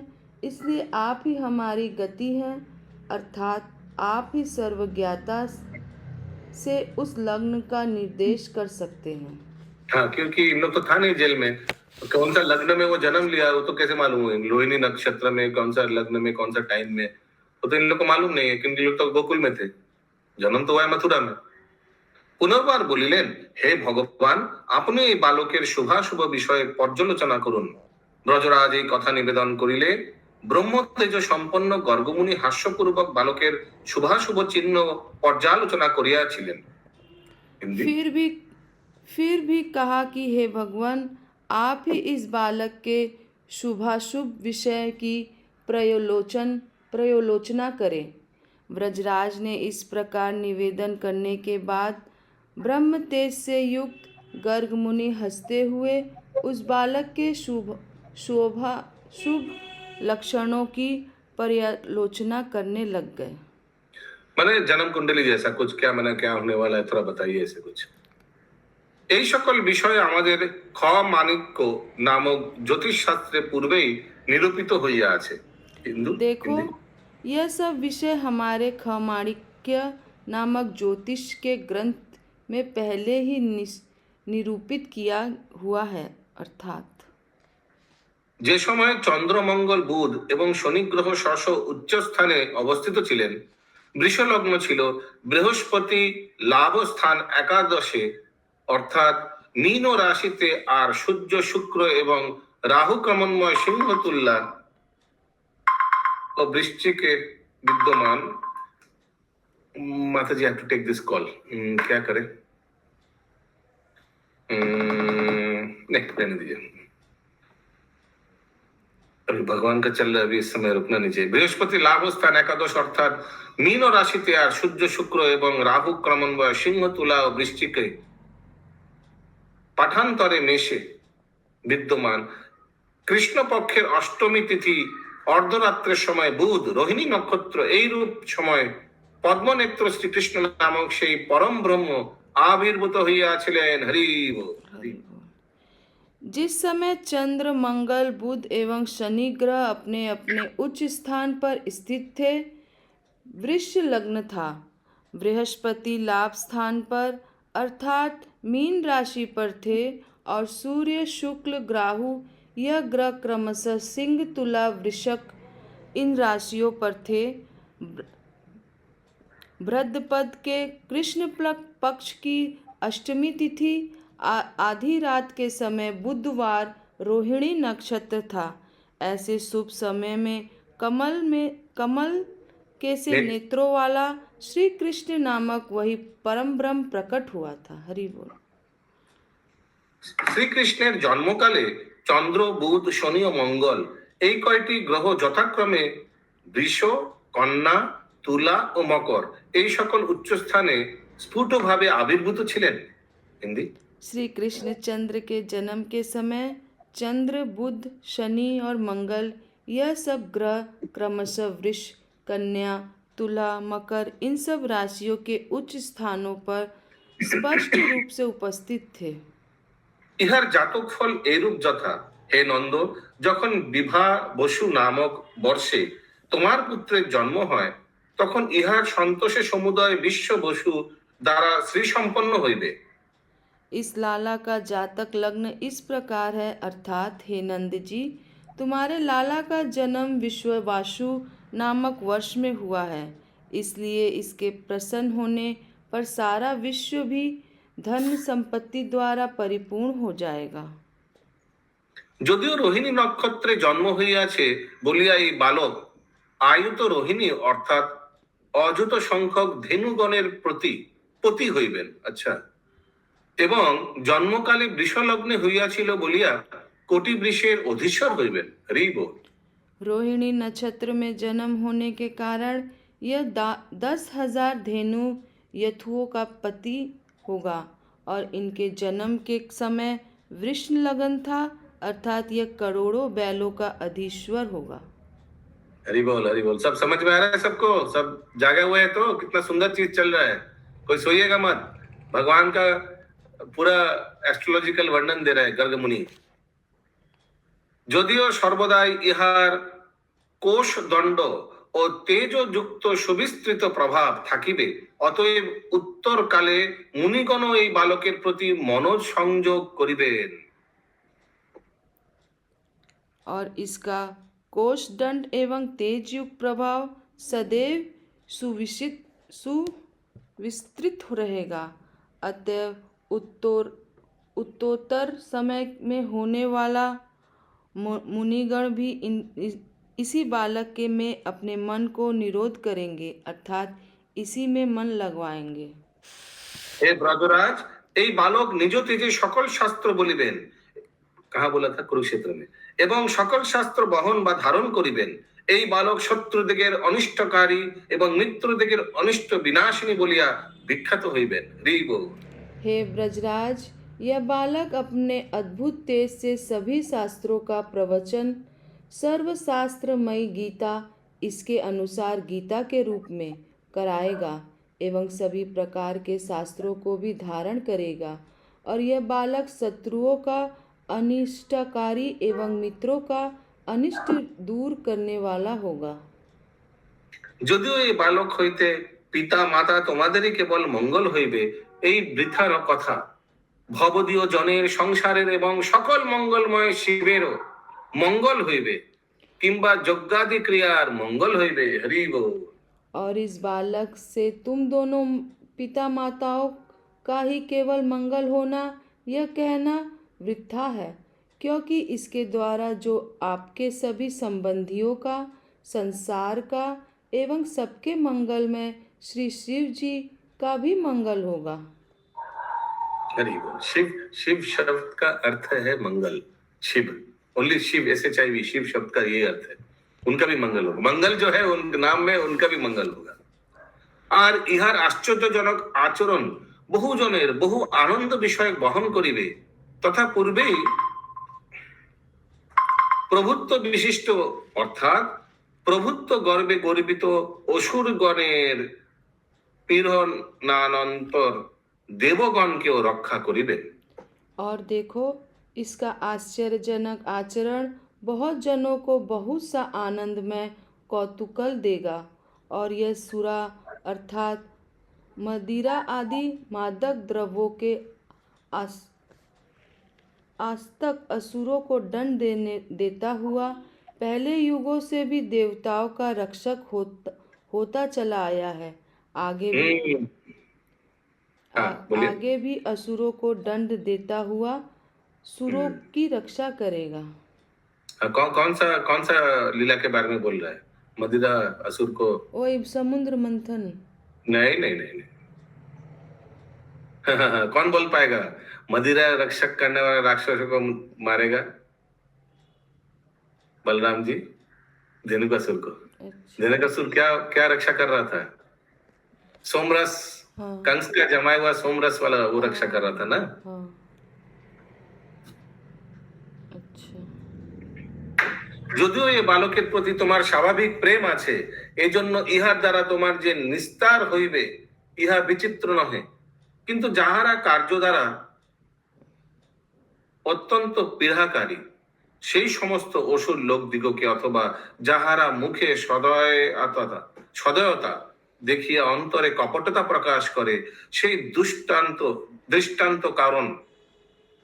इसलिए आप ही हमारी गति हैं, अर्थात आप ही सर्वज्ञता से उस लग्न का निर्देश कर सकते हैं। हाँ, क्योंकि इन लोग तो था नहीं जेल में, कौन सा लग्न में वो जन्म लिया वो तो कैसे मालूम हुआ? रोहिणी नक्षत्र में कौन सा लग्न में कौन सा टाइम में, वो तो इन लोग को मालूम नहीं है, क्योंकि लोग तो गोकुल में थे, जन्म तो हुआ है मथुरा में। পুনর্বার বলিলেন, হে ভগবান, আপনি এই বালকের শুভাশুভ বিষয়ে পর্যালোচনা করুন। ব্রজরাজ এই কথা নিবেদন করিলে ব্রহ্মতেজ সম্পন্ন গর্গমুনি হাস্যপূর্বক বালকের শুভাশুভ চিহ্ন পর্যালোচনা করিয়াছিলেন। হিন্দি। फिर भी कहा कि हे भगवान, आप ही इस बालक के शुभाशुभ विषय की प्रयोलोचना करें। ब्रजराज ने इस प्रकार निवेदन करने के बाद ब्रह्म तेज से युक्त गर्ग मुनि हंसते हुए उस बालक के शुभ लक्षणों की पर्यालोचना करने लग गए। মানে জন্ম কুণ্ডলী जैसा कुछ, क्या माने क्या होने वाला है, थोड़ा बताइए ऐसे कुछ। এই সকল বিষয়ে আমাদের খ মাণিক্য নামক জ্যোতিষ শাস্ত্রে পূর্বেই নিরূপিত হইয়া আছে। হিন্দু। देखो, यह सब विषय हमारे खमाणिक्य नामक ज्योतिष के ग्रंथ में पहले ही निरूपित किया हुआ है, अर्थात যে সময় চন্দ্রমঙ্গল বুধ এবং শনি গ্রহ শশ উচ্চ স্থানে অবস্থিত ছিলেন, বৃষলগ্ন ছিল, বৃহস্পতি লাভ স্থান একাদশে অর্থাৎ মীন রাশিতে, আর সূর্য শুক্র এবং রাহু ক্রমণময় সিংহ তুল্লা ও বৃশ্চিকে विद्यमान। माता जी have to take this call, क्या करें? नहीं, रहने दीजिए, अभी भगवान का चल रहा है, अभी इस समय रुकना नहीं चाहिए। बृहस्पति लाभ स्थान एकादश अर्थात मीन राशिते, আর সূর্য শুক্র এবং রাহু ক্রমণময় সিংহ তুলা ও বৃশ্চিকে পাঠান্তরে মেষে বিদ্যমান। কৃষ্ণপক্ষের অষ্টমী তিথি অর্ধরাত্রের সময় বুধ রোহিণী নক্ষত্র এইরূপ সময় পদ্মনেত্র শ্রীকৃষ্ণ নামক সেই পরম ব্রহ্ম আবির্ভূত হইয়াছিলেন। হরি বল। जिस समय चंद्र, मंगल, बुध एवं शनि ग्रह अपने अपने उच्च स्थान पर स्थित थे, वृष लग्न था। बृहस्पति लाभ स्थान पर अर्थात मीन राशि पर थे और सूर्य, शुक्ल, राहु यह ग्रह क्रमशः सिंह, तुला, वृषक इन राशियों पर थे। भद्रपद के कृष्ण पक्ष की अष्टमी तिथि आधी रात के समय बुधवार रोहिणी नक्षत्र था। ऐसे शुभ समय में कमल के से नेत्रों वाला श्री कृष्ण नामक वही परम ब्रह्म प्रकट हुआ था। हरि बोल। শ্রীকৃষ্ণের জন্মকালে চন্দ্র, বুধ, শনি ও মঙ্গল এই কয়টি গ্রহ যথাক্রমে বৃষ, কন্যা, তুলা ও মকর এই সকল উচ্চস্থানে স্ফুটভাবে আবির্ভূত ছিলেন। হিন্দি। श्री कृष्ण चंद्र के जन्म के समय चंद्र, बुध, शनि और मंगल यह सब ग्रह क्रमशः वृष, कन्या, तुला, मकर इन सब राशियों के उच्च स्थानों पर स्पष्ट रूप से उपस्थित थे। ইহার জাতক ফল এরূপ যথা: হে নন্দ, যখন বিভা বসু নামক বর্ষে তোমার পুত্রের জন্ম হয়, তখন ইহার সন্তোষে সমুদয় বিশ্ব বসু দ্বারা শ্রীসম্পন্ন হইবে। इस लाला का जातक लग्न इस प्रकार है, अर्थात हे नंद जी, तुम्हारे लाला का जन्म विश्ववासु नामक वर्ष में हुआ है, इसलिए इसके प्रसन्न होने पर सारा विश्व भी धन संपत्ति द्वारा परिपूर्ण हो जाएगा। যদিও রোহিণী নক্ষত্রে জন্ম হইয়াছে বলিয়া এই বালক আয়ুত রোহিণী অর্থাৎ অযুত সংখ্যক ধেনুগণের পতি হইবেন। আচ্ছা। এবং জন্মকালে বৃষলগ্নে হইয়াছিল বলিয়া কোটি বৃষের অধীশ্বর হইবেন। হরিব। रोहिणी नक्षत्र में जन्म होने के कारण यह 10,000 धेनु यथुओं का पति होगा और इनके जन्म के समय वृषण लगन था, अर्थात यह करोड़ों बैलों का अधीश्वर होगा। हरि बोल, हरि बोल। सब समझ में आ रहा है सबको? सब जागे हुए हैं? तो कितना सुंदर चीज चल रहा है। कोई सोइएगा मत। भगवान का पूरा एस्ट्रोलॉजिकल वर्णन दे रहा है गर्ग मुनि। যদিও সর্বদাই ইহার কোষ দণ্ড ও তেজযুক্ত সুবিস্তৃত প্রভাব থাকিবে, অতএব উত্তরকালে মুনিগণ এই বালকের প্রতি মনোজ সংযোগ করিবেন। और इसका कोष दंड एवं तेज युक्त प्रभाव सदैव सुविस्तृत रहेगा, अतएव उत्तरोत्तर समय में होने वाला मुनिगण भी इसी बालक के में अपने मन को निरोध करेंगे, अर्थात इसी में मन लगवाएंगे। हे ब्रजराज, এই বালক নিজ তেজে সকল শাস্ত্র বলিবেন। কাহা বলা থা? কুরুক্ষেত্র में। এবং সকল শাস্ত্র বহন বা ধারণ করিবেন। এই বালক শত্রুদিগের অনিষ্টকারী এবং মিত্রদিগের অনিষ্ট বিনাশিনী বলিয়া বিখ্যাত হইবেন। হরিব। हे ब्रजराज, यह बालक अपने अद्भुत तेज से सभी शास्त्रों का प्रवचन, सर्वशास्त्रमयी गीता इसके अनुसार गीता के रूप में कराएगा एवं सभी प्रकार के शास्त्रों को भी धारण करेगा, और यह बालक शत्रुओं का अनिष्टकारी एवं मित्रों का अनिष्ट दूर करने वाला होगा। যদিও এই বালক হইতে পিতা মাতা তোমাদেরই কেবল মঙ্গল হইবে, এই বৃথার কথা। ভবদীয় জনের সংসারের এবং সকল মঙ্গলময় শিবেরও মঙ্গল হইবে, কিংবা যজ্ঞাদি ক্রিয়ার মঙ্গল হইবে। হরি বল। और इस बालक से तुम दोनों पिता माताओं का ही केवल मंगल होना यह कहना वृथा है, क्योंकि इसके द्वारा जो आपके सभी संबंधियों का, संसार का एवं सबके मंगल में श्री शिव जी का भी मंगल होगा। हरि बोल। शिव, शिव शब्द का अर्थ है मंगल। शिव, ओनली शिव, SHIV, शिव शब्द का ये अर्थ है। उनका भी मंगल होगा। मंगल जो है उनके नाम में, उनका भी मंगल होगा। আর ইহার আশ্চর্যজনক আচরণ বহুজনের বহু আনন্দ বিষয়ক বহন করিবে, তথা পূর্বেই প্রভুত্ব বিশিষ্ট অর্থাৎ প্রভুত্ব গর্বে গর্বিত অসুরগণের পীড়নানন্তর দেবগণকেও রক্ষা করিবেন। और देखो, इसका आश्चर्यजनक आचरण बहुत जनों को बहुत सा आनंद में कौतूकल देगा, और यह सुरा अर्थात मदिरा आदि मादक द्रव्यों के आस्तक असुरों को दंड देता हुआ पहले युगों से भी देवताओं का रक्षक होता चला आया है। आगे भी असुरों को दंड देता हुआ सुरों की रक्षा करेगा। कौन सा लीला के बारे में बोल रहा है? मदिरा असुर को? वही समुद्र मंथन। नहीं नहीं नहीं, नहीं। कौन बोल पाएगा? मदिरा रक्षक करने वाला राक्षसों को मारेगा? बलराम जी धेनुकासुर को। अच्छा। धेनुकासुर क्या क्या रक्षा कर रहा था? सोमरस, हाँ कंस का जमाया हुआ सोमरस वाला वो रक्षा कर रहा था ना। हाँ। अच्छा। যদিও এই বালকের প্রতি তোমার স্বাভাবিক প্রেম আছে, এজন্য ইহার দ্বারা তোমার যে নিস্তার হইবে ইহা বিচিত্র নহে, কিন্তু যাহারা কার্য দ্বারা অত্যন্ত পীড়াকারী সেই সমস্ত অসুর লোকদিগকে অথবা যাহারা মুখে সদয়তা দেখিয়া অন্তরে কপটতা প্রকাশ করে সেই দৃষ্টান্ত কারণ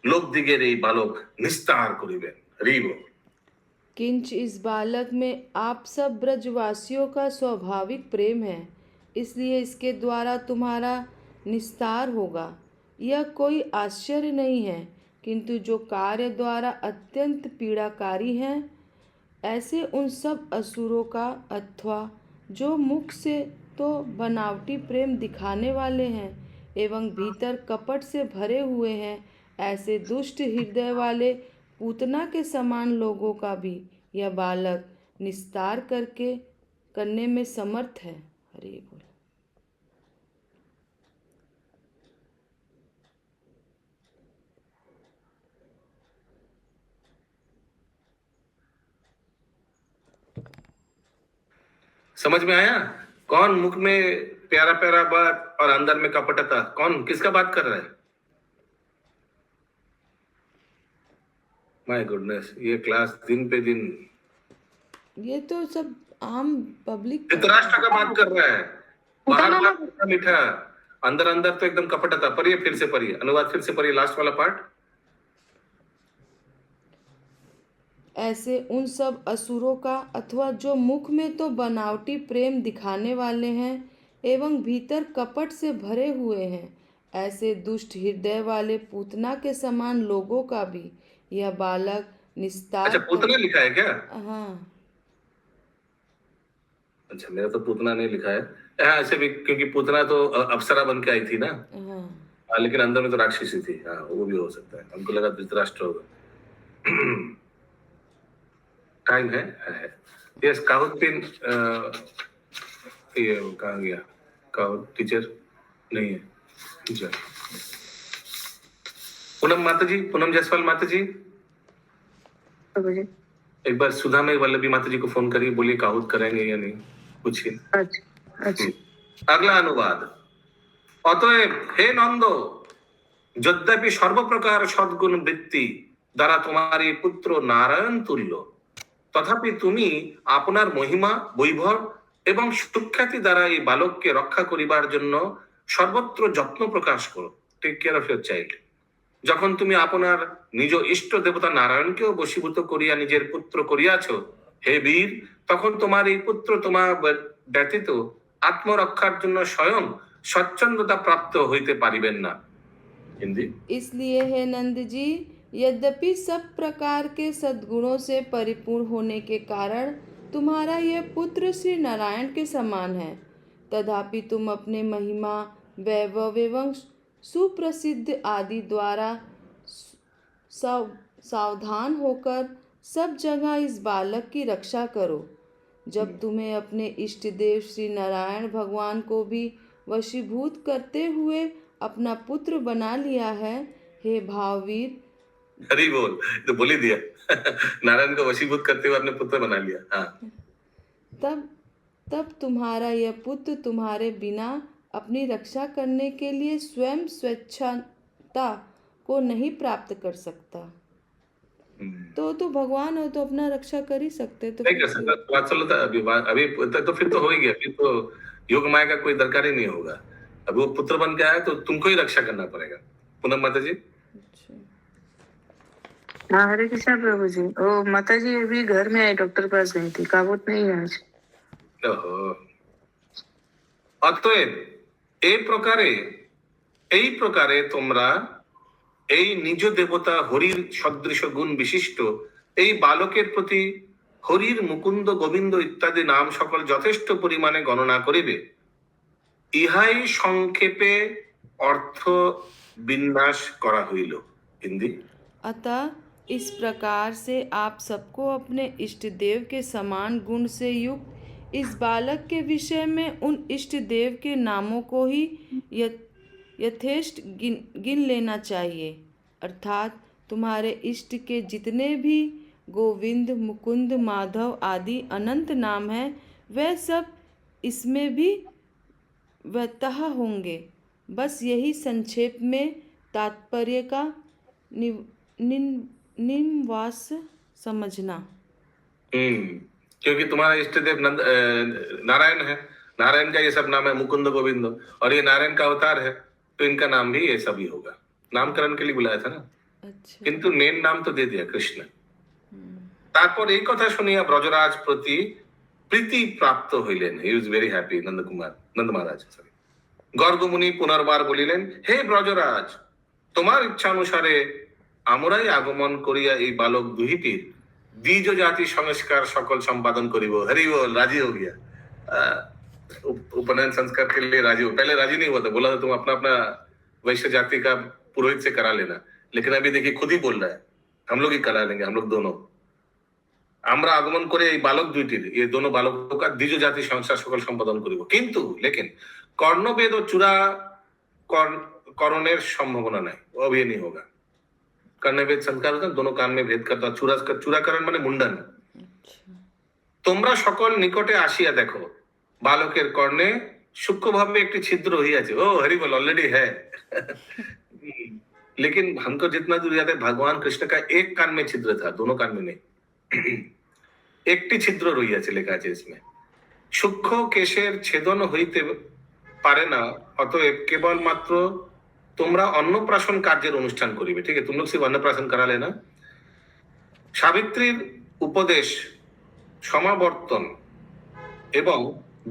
লোকদিগের এই বালক নিস্তার করিবেন। হরিব। किंच इस बालक में आप सब ब्रजवासियों का स्वाभाविक प्रेम है, इसलिए इसके द्वारा तुम्हारा निस्तार होगा। यह कोई आश्चर्य नहीं है, किंतु जो कार्य द्वारा अत्यंत पीड़ाकारी हैं, ऐसे उन सब असुरों का अथवा जो मुख से तो बनावटी प्रेम दिखाने वाले हैं एवं भीतर कपट से भरे हुए हैं, ऐसे दुष्ट हृदय वाले पूतना के समान लोगों का भी यह बालक निस्तार करने में समर्थ है। हरि बोल। समझ में आया? कौन मुख में प्यारा प्यारा बात और अंदर में कपटता, कौन किसका बात कर रहा है? माय गुडनेस, ये क्लास दिन पे दिन ये तो सब आम पब्लिक धृतराष्ट्र का बात कर रहा है। बाहर बात मीठा मीठा, अंदर अंदर तो एकदम कपटता। पढ़िए, फिर से पढ़िए, अनुवाद फिर से पढ़िए, लास्ट वाला पार्ट। ऐसे उन सब असुरों का अथवा जो मुख में तो बनावटी प्रेम दिखाने वाले हैं एवं भीतर कपट से भरे हुए हैं, ऐसे दुष्ट हृदय वाले पूतना के समान लोगों का भी यह बालक निस्तार अच्छा, पूतना लिखा है क्या? हाँ अच्छा, मेरा तो पूतना नहीं लिखा है। हाँ, ऐसे भी, क्योंकि पूतना तो अप्सरा बन के आई थी ना। हाँ हाँ, लेकिन अंदर में तो राक्षसी थी। हाँ, वो भी हो सकता है। हमको लगा धृतराष्ट्र होगा। टाइम है। यस, काहुतिन ये कहाँ गया? काहुत टीचर नहीं है। टीचर पूनम माता जी, पूनम जायसवाल माता जी, एक बार सुधा में वल्लभी माता जी को फोन करिए, बोलिए काहुत करेंगे या नहीं, पूछिए। अगला अनुवाद। অতএব হে নন্দ, যদ্যপি সর্বপ্রকার সদ্গুণ বৃত্তি দ্বারা তোমার এই পুত্র নারায়ণ তুল্য, তথাপি তুমি আপনার মহিমা, বৈভব এবং সুখ্যাতি দ্বারা এই বালককে রক্ষা করিবার জন্য সর্বত্র যত্ন প্রকাশ করো। Take care of your child. যখন তুমি আপনার নিজ ইষ্ট দেবতা নারায়ণকেও বশীভূত করিয়া নিজের পুত্র করিয়াছ, হে বীর, তখন তোমার এই পুত্র তোমার ব্যতীত আত্মরক্ষার জন্য স্বয়ং স্বচ্ছন্দতা প্রাপ্ত হইতে পারিবেন না। हिंदी। इसलिए हे नंद जी, यद्यपि सब प्रकार के सद्गुणों से परिपूर्ण होने के कारण तुम्हारा यह पुत्र श्री नारायण के समान है, तथापि तुम अपने महिमा, वैभव एवं सुप्रसिद्ध आदि द्वारा सावधान होकर सब जगह इस बालक की रक्षा करो। जब तुम्हें अपने इष्ट देव श्री नारायण भगवान को भी वशीभूत करते हुए अपना पुत्र बना लिया है, हे भाववीर। हरि बोल, तो बोल ही दिया। नारायण को वशीभूत करते हुए अपने पुत्र बना लिया। हाँ। तब तुम्हारा यह पुत्र तुम्हारे बिना अपनी रक्षा करने के लिए स्वयं स्वेच्छा को नहीं प्राप्त कर सकता। तो भगवान हो तो अपना रक्षा कर ही सकते, तो नहीं कर सकता। बात चलो था अभी तो फिर तो हो ही गया। फिर तो योग माया का कोई दरकार ही नहीं होगा। अब वो पुत्र बन के आया तो तुमको ही रक्षा करना पड़ेगा। पूनम माता जी। हाँ, हरे कृष्णा प्रभु जी। ओ माता जी अभी घर में आई, डॉक्टर पास गई थी, काबुत नहीं है आज। ओहो। অতএব এই প্রকারে তোমরা এই নিজ দেবতা হরির সদৃশ গুণ বিশিষ্ট এই বালকের প্রতি হরির মুকুন্দ, গোবিন্দ ইত্যাদি নাম সকল যথেষ্ট পরিমাণে গণনা করিবে। ইহাই সংক্ষেপে অর্থ বিন্যাস করা হইল। হিন্দি। अतः इस प्रकार से आप सबको अपने इष्ट देव के समान गुण से युक्त इस बालक के विषय में उन इष्ट देव के नामों को ही यथेष्ट गिन लेना चाहिए। अर्थात तुम्हारे इष्ट के जितने भी गोविंद, मुकुंद, माधव आदि अनंत नाम हैं, वह सब इसमें भी वतः होंगे। बस यही संक्षेप में तात्पर्य का निवास समझना। क्योंकि तुम्हारा इष्ट देव नारायण है, नारायण का ये सब नाम है, मुकुंद, गोविंद, और ये नारायण का अवतार है, तो इनका नाम भी ये सब ही होगा। नामकरण के लिए बुलाया था ना। अच्छा। किंतु मेन नाम तो दे दिया कृष्ण। তারপর এই কথা শুনিয়া ব্রজরাজ প্রতি প্রীতি প্রাপ্ত হইলেন। হি ওয়াজ ভেরি হ্যাপি। নন্দ মহারাজ গর্গমুনি পুনর্বার বলিলেন, হে ব্রজরাজ, তোমার ইচ্ছা অনুসারে আমরাই আগমন করিয়া এই বালক দুহিটির দ্বিজ জাতি সংস্कार সকল संपादन करिब। हरि बोल, राजी हो गया। उपनयन संस्कार के लिए राजी हो। पहले राजी नहीं हुआ था, बोला था तुम अपना अपना वैश्य जाति का पुरोहित से करा लेना, लेकिन अभी देखिए खुद ही बोल रहा है, हम लोग ही करा लेंगे, हम लोग दोनों। আমরা আগমন করে এই বালক দুইটির, এই दोनों बालकों का द्विज जाति संस्कार সকল संपादन करिब। কিন্তু लेकिन कर्णवेद और चूड़ा करণের সম্ভাবনা নাই, अब ये नहीं होगा। कर्णवेद संस्कार होता है, दोनों कान में भेद करता। चूड़ाकरण माने मुंडन। তোমরা সকল নিকটে আসিয়া দেখো, বালকের কর্ণে সূক্ষ্মভাবে একটি ছিদ্র হইয়াছে। ও हरि बोल, ऑलरेडी है। लेकिन हमको जितना दूर याद है, भगवान कृष्ण का एक कान में छिद्र था, दोनों कान में नहीं। একটি ছিদ্র রইয়াছে, লেখা আছে इसमें। সূক্ষ্ম কেশের ছেদন হইতে পারে না, অতএব কেবল মাত্র তোমরা অন্নপ্রাশন কার্যের অনুষ্ঠান করিবে। ঠিক আছে, तुम लोग सिर्फ अन्नप्राशन करा लेना। সাবিত্রীর উপদেশ, সমাবর্তন এবং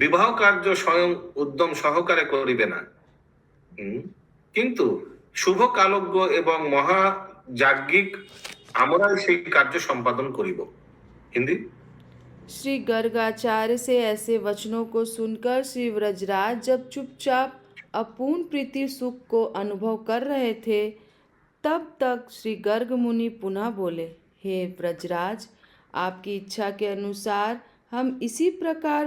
বিবাহ কার্য স্বয়ং উদ্যম সহকারে করিবে না, কিন্তু শুভ কালজ্ঞ এবং মহাযাজ্ঞিক আমরাই সেই কার্য সম্পাদন করিব। हिंदी। श्री गर्गाचार्य से ऐसे वचनों को सुनकर श्री व्रजराज जब चुपचाप अपूर्ण प्रीति सुख को अनुभव कर रहे थे, तब तक श्री गर्ग मुनि पुनः बोले, हे व्रजराज, आपकी इच्छा के अनुसार हम इसी प्रकार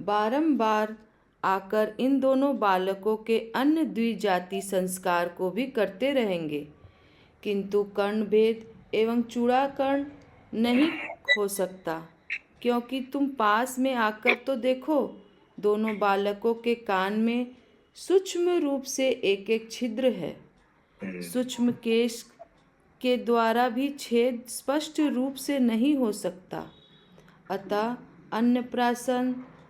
बारंबार आकर इन दोनों बालकों के अन्य द्विजाति संस्कार को भी करते रहेंगे, किंतु कर्णभेद एवं चूड़ाकरण नहीं हो सकता, क्योंकि तुम पास में आकर तो देखो, दोनों बालकों के कान में सूक्ष्म रूप से एक एक छिद्र है। सूक्ष्म केश के द्वारा भी छेद स्पष्ट रूप से नहीं हो सकता। अतः अन्नप्राशन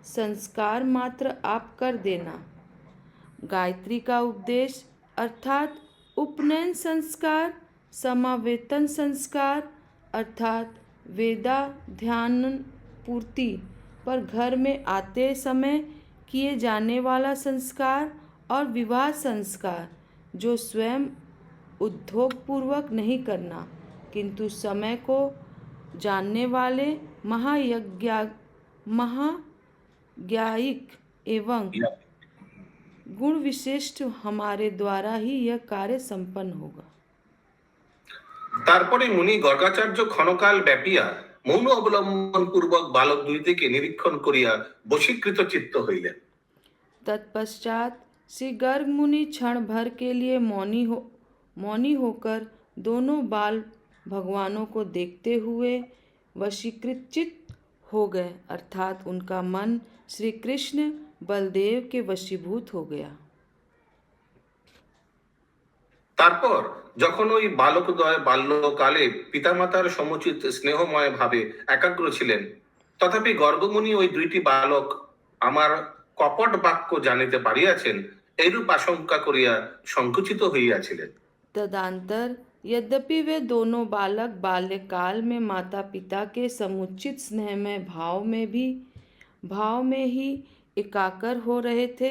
संस्कार मात्र आप कर देना। गायत्री का उपदेश अर्थात उपनयन संस्कार, समावेतन संस्कार अर्थात वेदा ध्यान पूर्ति पर घर में आते समय किए जाने वाला संस्कार और विवाह संस्कार, जो स्वयं उद्योग पूर्वक नहीं करना, किंतु समय को जानने वाले महाज्ञायिक एवं गुण विशिष्ट हमारे द्वारा ही यह कार्य संपन्न होगा। তারপরে মুনি গর্গাচার্য ক্ষণকাল ব্যাপিয়া মৌন অবলম্বন পূর্বক বালক দুইটিকে নিরীক্ষণ করিয়া বশীকৃত চিত্ত হইলেন। तत्पश्चात श्री गर्ग मुनि क्षण भर के लिए मौनी होकर दोनों बाल भगवानों को देखते हुए वशीकृत चित्त हो गए, अर्थात उनका मन श्री कृष्ण बलदेव के वशीभूत हो गया। তারপর যখন ওই বালকদ্বয় বাল্যকালে পিতামাতার সমুচিত স্নেহময় ভাবে একাগ্র ছিলেন, তথাপি গর্গমুনি ওই দুইটি বালক আমার কপট বাক্য জানিতে পারিয়াছেন, এইরূপ আশঙ্কা করিয়া সংকুচিত হইয়াছিলেন। तदंतर यद्यपि वे दोनों बालक बाल्यकाल में माता पिता के समुचित स्नेहमय भाव में ही एकाकर हो रहे थे,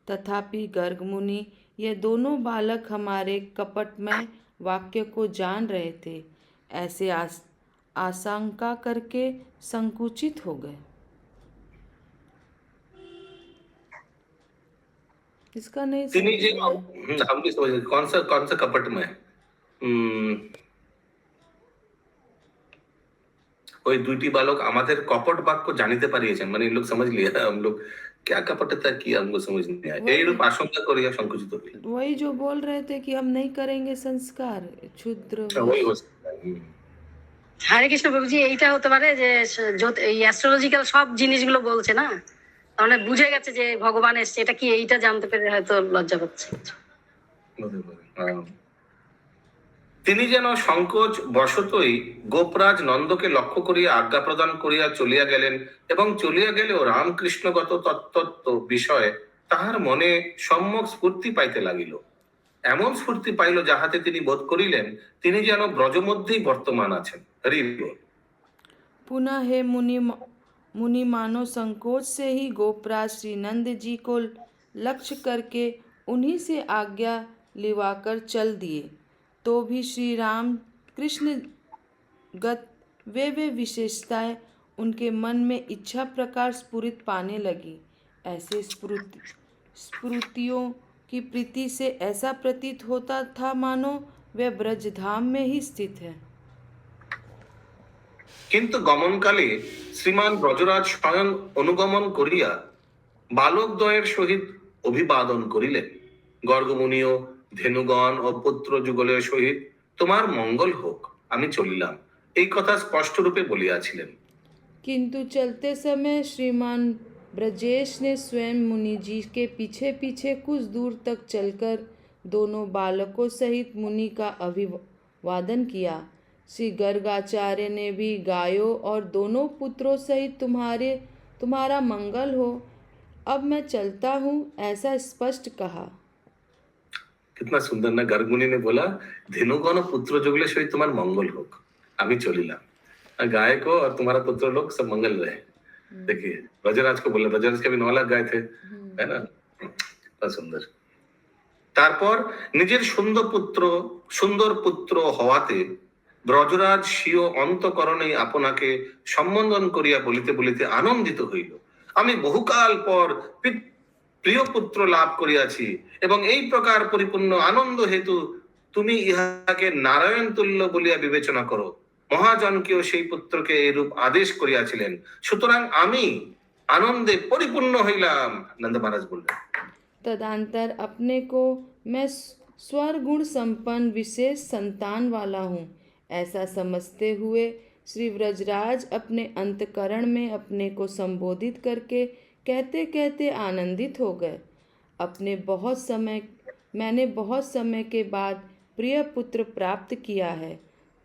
तथापि गर्ग मुनि ये दोनों बालक हमारे कपटमय वाक्य को जान रहे थे, ऐसे आशंका करके संकुचित हो गए। इसका नहीं हम भी समझ कौन सा कपट में ওই দুইটি বালক আমাদের কপট বাক্য জানিতে পারিয়েছেন, মানে এই লোক समझ लिया हम लोग क्या कपटता की हमको समझ नहीं आया, এইরূপ আশঙ্কা করিয়া সংকুচিত হইল। वही जो बोल रहे थे कि हम नहीं करेंगे संस्कार क्षुद्र ওই অবস্থা। হরে কৃষ্ণ প্রভুজি, এইটা হতে পারে যে এই অ্যাস্ট্রোলজিক্যাল সব জিনিসগুলো বলছে না, তাহলে বুঝে গেছে যে ভগবান এসছে, এটা কি এইটা জানতে পেরে হয়তো লজ্জা পাচ্ছে। হতে পারে, হ্যাঁ। তিনি যেন সংকোচ বশতই গোপরাজ নন্দকে লক্ষ্য করিয়া আজ্ঞা প্রদান করিয়া চলিয়া গেলেন, এবং চলিয়া গেলেও রামকৃষ্ণগত তত্ত্ব বিষয়ে তাহার মনে সম্যক স্ফূর্তি পাইতে লাগিল। এমন স্ফূর্তি পাইল যাহাতে তিনি বোধ করিলেন তিনি যেন ব্রজমধ্যেই বর্তমান আছেন। হরি বল। पुनः हे मुनि मानो संकोच से ही गोपराज श्री नंद जी को लक्ष्य करके उन्हीं से आज्ञा लिवाकर चल दिए, तो भी श्री राम कृष्ण गत वे विशेषताएं उनके मन में इच्छा प्रकार स्फुरित पाने लगी। ऐसे स्फूर्तियों की प्रीति से ऐसा प्रतीत होता था मानो वे ब्रजधाम में ही स्थित है। কিন্তু গমনকালে শ্রীমান ব্রজরাজ স্বয়ং অনুগমন করিয়া বালকদ্বয়ের সহিত অভিবাদন করিলেন। গর্গমুনিও ধেনুগণ ও পুত্র যুগলের সহিত তোমার মঙ্গল হোক, আমি চলিলাম, এই কথা স্পষ্ট রূপে বলিয়াছিলেন। किंतु चलते समय श्रीमान ब्रजेश ने स्वयं मुनि जी के पीछे पीछे कुछ दूर तक चलकर दोनों बालकों सहित मुनि का अभिवादन किया। श्री गर्गाचार्य ने भी गायों और दोनों पुत्रों सहित तुम्हारा मंगल हो, अब मैं चलता हूँ, ऐसा स्पष्ट कहा। कितना सुंदर ना, गर्ग मुनि ने बोला धेनुगण और पुत्र जुगले सहित तुम्हार मंगल होक, আমি চলিলাম, गाय को और तुम्हारा पुत्र लोग सब मंगल रहे। देखिए ब्रजराज को बोला, ब्रजराज के भी 9 लाख गाय थे, है ना, बहुत सुंदर। তারপর নিজের সুন্দর পুত্র হওয়াতে ব্রজরাজ স্বীয় অন্তঃকরণে আপনাকে সম্বোধন করিয়া বলিতে বলিতে আনন্দিত হইল। আমি বহুকাল পর প্রিয় পুত্র লাভ করিয়াছি, এবং এই প্রকার পরিপূর্ণ আনন্দ হেতু তুমি ইহাকে নারায়ণ তুল্য বলিয়া বিবেচনা করো। মহাজনকেও সেই পুত্রকে এরূপ আদেশ করিয়াছিলেন, সুতরাং আমি আনন্দে পরিপূর্ণ হইলাম। নন্দ মহারাজ বললেন, तदंतर अपने को मैं स्वर गुण संपन्न विशेष संतान वाला हूँ, ऐसा समझते हुए श्री व्रजराज अपने अंतकरण में अपने को संबोधित करके कहते कहते आनंदित हो गए। मैंने बहुत समय के बाद प्रिय पुत्र प्राप्त किया है,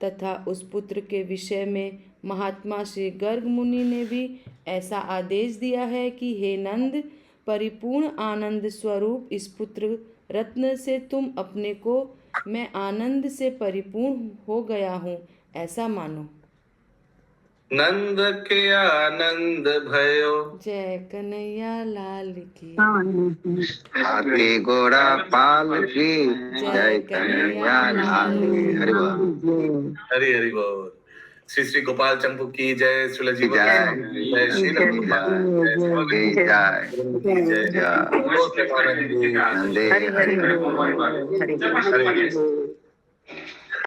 तथा उस पुत्र के विषय में महात्मा श्री गर्ग मुनि ने भी ऐसा आदेश दिया है कि हे नंद, परिपूर्ण आनंद स्वरूप इस पुत्र रत्न से तुम अपने को मैं आनंद से परिपूर्ण हो गया हूँ, ऐसा मानो। नंद के आनंद भयो, जय कन्हैया लाल की, हाथी घोड़ा पाल की, जय कन्हैया लाल की। हरि बोल। हरि हरि बोल। श्री श्री गोपाल चंपू की जय, श्री जी जय। जय, श्री जय। जय। जय। हरि हरि बोल। हरि